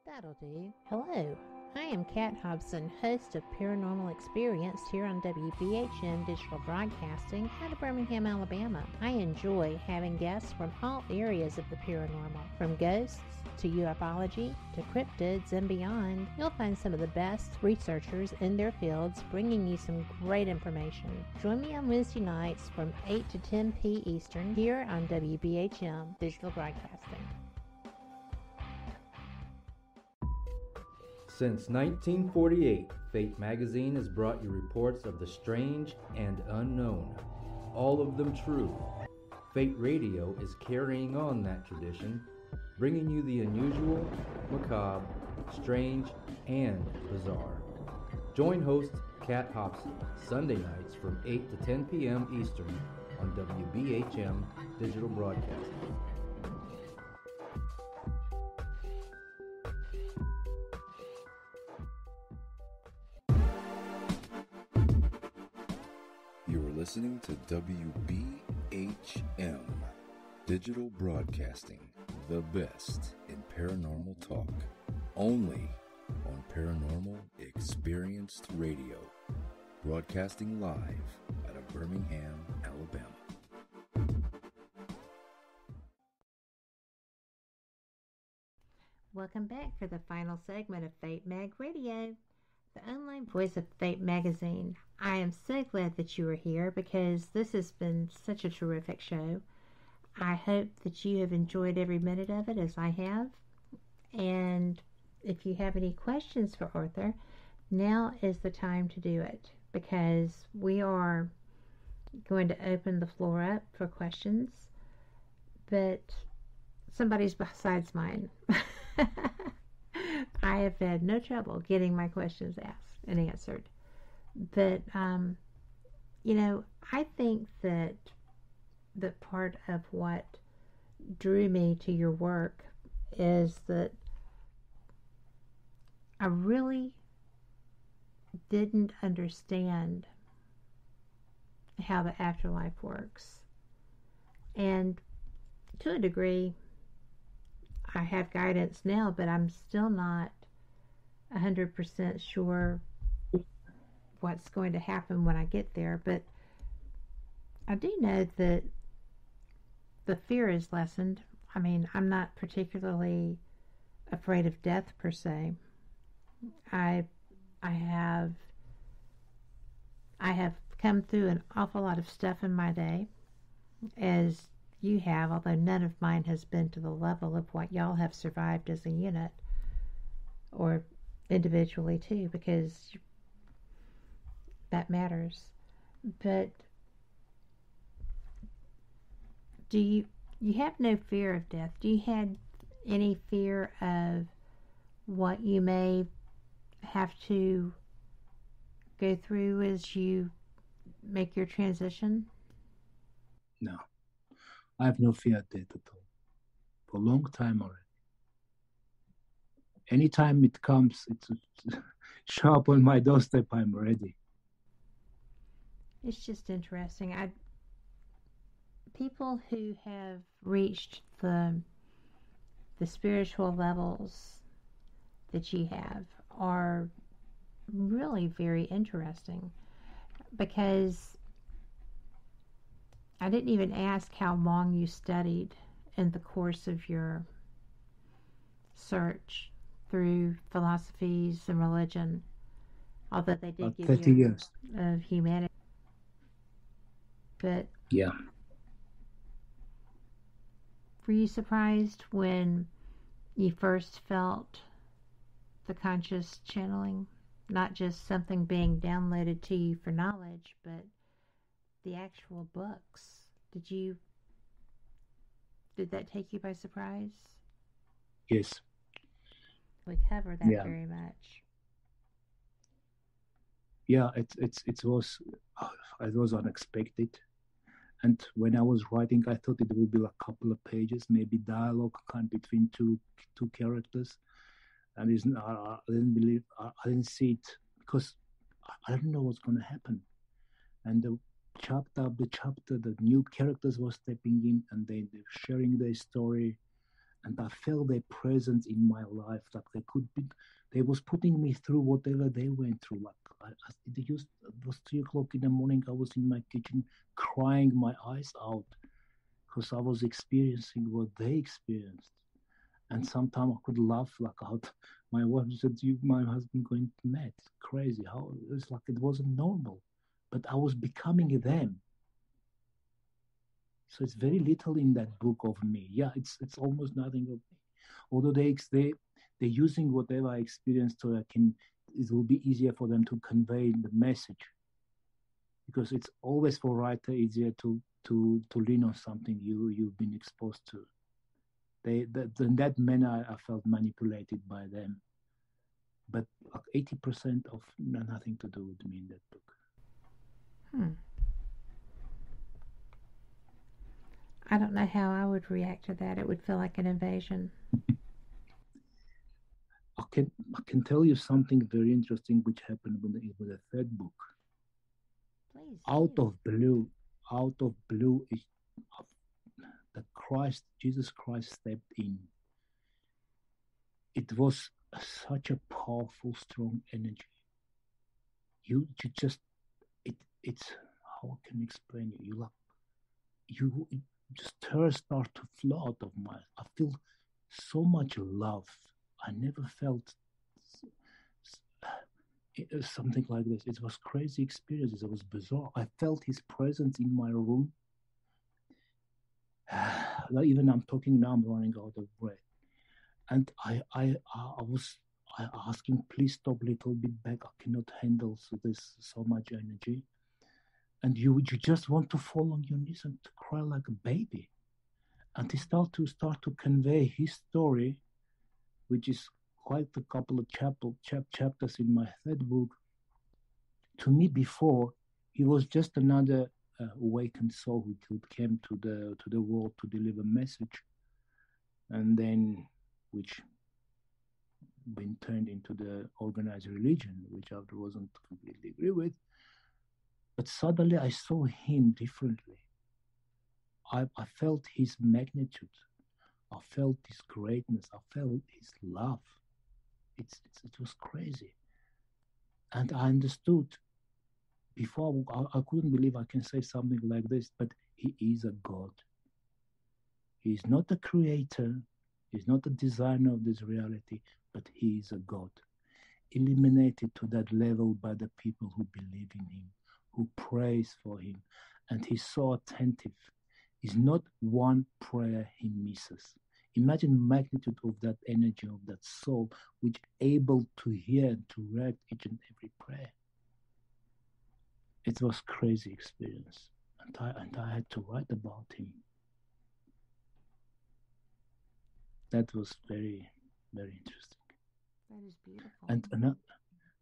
That'll do. Hello, I am Kat Hobson, host of Paranormal Experience here on WBHM Digital Broadcasting out of Birmingham, Alabama. I enjoy having guests from all areas of the paranormal, from ghosts to ufology to cryptids and beyond. You'll find some of the best researchers in their fields bringing you some great information. Join me on Wednesday nights from 8 to 10 p. Eastern here on WBHM Digital Broadcasting. Since 1948, Fate magazine has brought you reports of the strange and unknown, all of them true. Fate Radio is carrying on that tradition, bringing you the unusual, macabre, strange, and bizarre. Join host Kat Hobson Sunday nights from 8 to 10 p.m. Eastern on WBHM Digital Broadcasting. You're listening to WBHM Digital Broadcasting, the best in paranormal talk, only on Paranormal Experienced Radio, broadcasting live out of Birmingham, Alabama. Welcome back for the final segment of Fate Mag Radio, the online voice of Fate magazine. I am so glad that you are here because this has been such a terrific show. I hope that you have enjoyed every minute of it as I have. And if you have any questions for Arthur, now is the time to do it because we are going to open the floor up for questions, but somebody's besides mine. I have had no trouble getting my questions asked and answered. But, I think that part of what drew me to your work is that I really didn't understand how the afterlife works. And to a degree, I have guidance now, but I'm still not 100% sure what's going to happen when I get there. But I do know that the fear is lessened. I mean, I'm not particularly afraid of death per se. I have come through an awful lot of stuff in my day, as you have, although none of mine has been to the level of what y'all have survived as a unit, or individually too, because that matters. But do you have no fear of death? Do you have any fear of what you may have to go through as you make your transition? No, I have no fear of death at all. For a long time already. Anytime it comes, it's show up on my doorstep, I'm ready. It's just interesting. People who have reached the spiritual levels that you have are really very interesting, because I didn't even ask how long you studied in the course of your search through philosophies and religion, although they did give 30 you years of humanity. But Yeah. Were you surprised when you first felt the conscious channeling? Not just something being downloaded to you for knowledge, but the actual books. Did that take you by surprise? Yes. We cover that very much. Yeah, it was unexpected. And when I was writing, I thought it would be like a couple of pages, maybe dialogue kind between two characters. And I didn't see it because I didn't know what's going to happen. And the chapter, the new characters were stepping in and they're sharing their story. And I felt their presence in my life, like they was putting me through whatever they went through. Like it was 3 o'clock in the morning. I was in my kitchen crying my eyes out because I was experiencing what they experienced. And sometimes I could laugh like out. My wife said, my husband going mad, crazy. How it's like it wasn't normal, but I was becoming them. So it's very little in that book of me. Yeah, it's almost nothing of me. Although they're using whatever I experienced so it will be easier for them to convey the message. Because it's always for writer easier to lean on something you've been exposed to. In that manner, I felt manipulated by them. But like 80% of nothing to do with me in that book. I don't know how I would react to that. It would feel like an invasion. I can tell you something very interesting which happened with the third book. Please. Out of blue, is Jesus Christ stepped in. It was such a powerful, strong energy. You just it's how can I explain it? You just tears start to flow out of my. I feel so much love. I never felt something like this. It was crazy experiences. It was bizarre. I felt his presence in my room. Even I'm talking now, I'm running out of breath. And I was asking, please stop a little bit back. I cannot handle so much energy. And you just want to fall on your knees and to cry like a baby. And he start to convey his story, which is quite a couple of chapters in my third book. To me, before he was just another awakened soul who came to the world to deliver a message, and then which been turned into the organized religion, which I wasn't completely agree with. But suddenly I saw him differently. I felt his magnitude. I felt his greatness. I felt his love. It was crazy. And I understood. Before, I couldn't believe I can say something like this, but he is a God. He is not a creator. He's not a designer of this reality, but he is a God. Eliminated to that level by the people who believe in him, who prays for him. And he's so attentive. Is not one prayer he misses. Imagine the magnitude of that energy, of that soul, which able to hear and to react each and every prayer. It was crazy experience, and I had to write about him. That was very, very interesting. That is beautiful.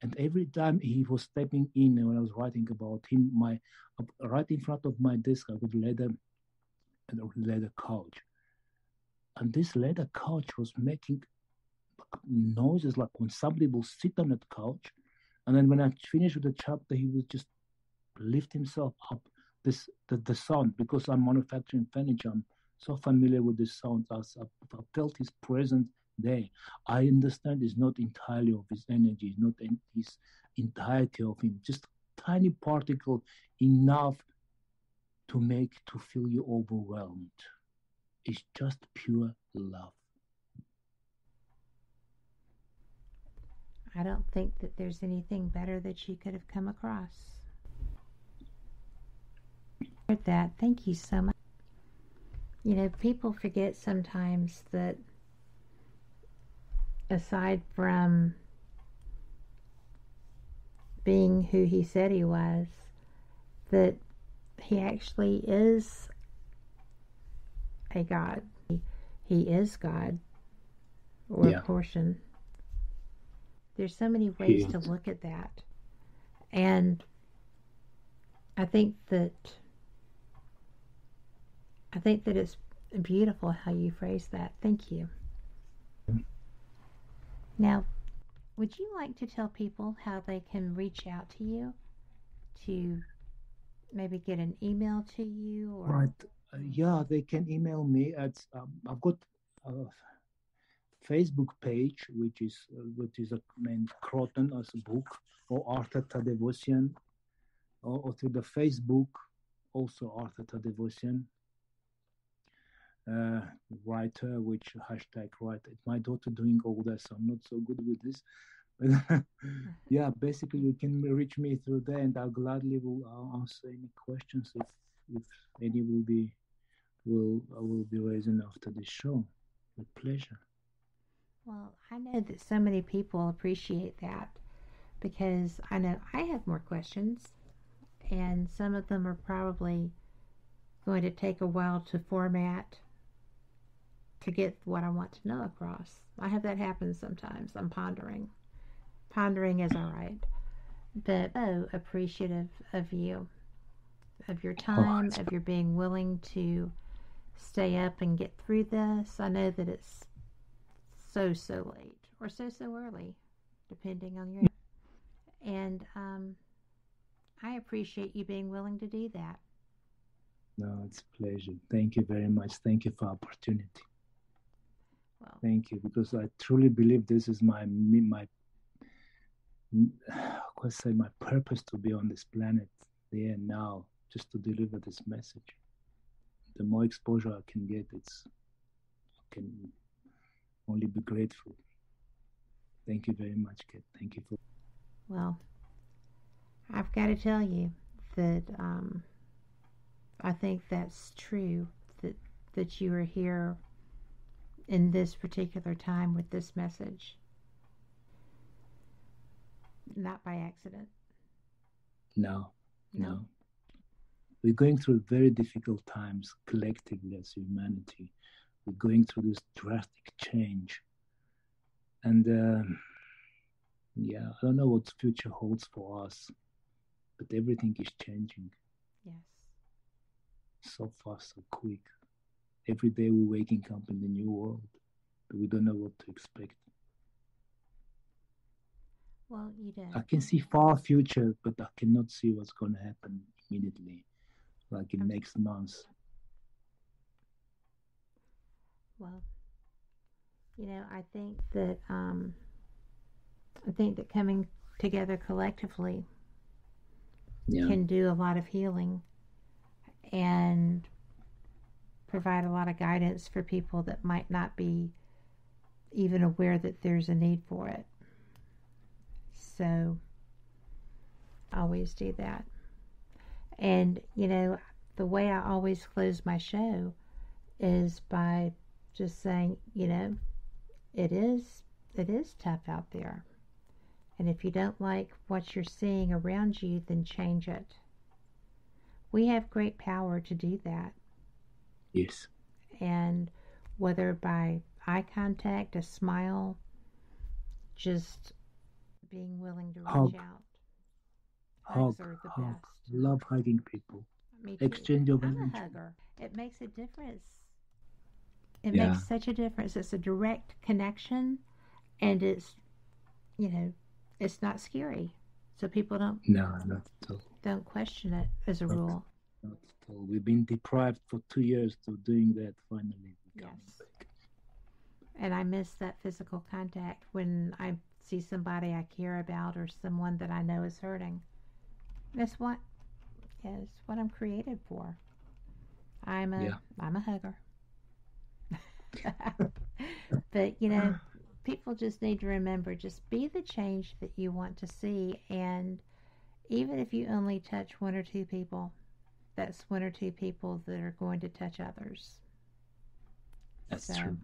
And every time he was stepping in, and when I was writing about him, right in front of my desk, I would lay a leather couch. And this leather couch was making noises like when somebody will sit on that couch. And then when I finished with the chapter, he would just lift himself up. The sound, because I'm manufacturing furniture, I'm so familiar with the sound. I felt his presence there. I understand it's not entirely of his energy, it's not his entirety of him, just tiny particle enough to feel you overwhelmed. It's just pure love. I don't think that there's anything better that you could have come across. That. Thank you so much. You know, people forget sometimes that aside from being who he said he was, that he actually is a God. He is God, or a portion. There's so many ways to look at that. And I think that it's beautiful how you phrase that. Thank you. Now, would you like to tell people how they can reach out to you to maybe get an email to you? Or Right. They can email me at. I've got a Facebook page, which is named Croton as a book, or Artur Tadevosyan, or through the Facebook, also Artur Tadevosyan. Writer, which hashtag writer. My daughter doing all this. I'm not so good with this, but yeah, basically you can reach me through there, and I'll gladly will answer any questions if any I will be raising after this show. With pleasure. Well, I know that so many people appreciate that, because I know I have more questions, and some of them are probably going to take a while to format to get what I want to know across. I have that happen sometimes. I'm pondering. Pondering is all right. But appreciative of you, of your time, of your being willing to stay up and get through this. I know that it's so late or so early, depending on your... And I appreciate you being willing to do that. No, it's a pleasure. Thank you very much. Thank you for the opportunity. Well, thank you, because I truly believe this is my purpose to be on this planet there and now, just to deliver this message. The more exposure I can get, I can only be grateful. Thank you very much, Kate. Thank you for... Well, I've got to tell you that I think that's true, that you are here in this particular time with this message. Not by accident. No. We're going through very difficult times collectively as humanity. We're going through this drastic change. And I don't know what the future holds for us, but everything is changing. Yes. So fast, so quick. Every day we're waking up in the new world, but we don't know what to expect. Well, you don't. I can see far future, but I cannot see what's going to happen immediately, like in next month. Well, I think that coming together collectively can do a lot of healing and provide a lot of guidance for people that might not be even aware that there's a need for it. So, always do that. And, the way I always close my show is by just saying, it is tough out there. And if you don't like what you're seeing around you, then change it. We have great power to do that. Yes. And whether by eye contact, a smile, just being willing to reach out. Hugs are the best. Love hugging people. Me too. Exchange of energy. I'm a hugger. It makes a difference. It makes such a difference. It's a direct connection, and it's, it's not scary. So people don't question it as a rule. Not at all. We've been deprived for 2 years of doing that. Finally, yes. Back. And I miss that physical contact when I see somebody I care about or someone that I know is hurting. That's what I'm created for. I'm a hugger. But people just need to remember, just be the change that you want to see, and even if you only touch 1 or 2 people, that's one or two people that are going to touch others. That's true.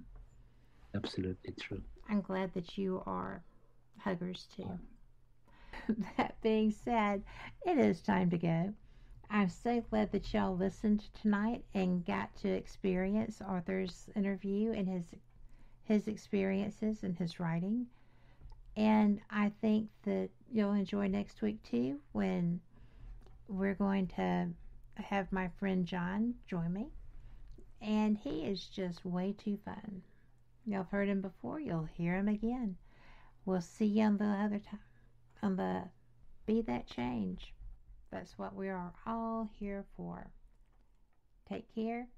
Absolutely true. I'm glad that you are huggers too. That being said, it is time to go. I'm so glad that y'all listened tonight and got to experience Arthur's interview and his experiences and his writing. And I think that you'll enjoy next week too, when we're going to have my friend John join me. And he is just way too fun. Y'all have heard him before, you'll hear him again. We'll see you on the other time, on the Be That Change. That's what we are all here for. Take care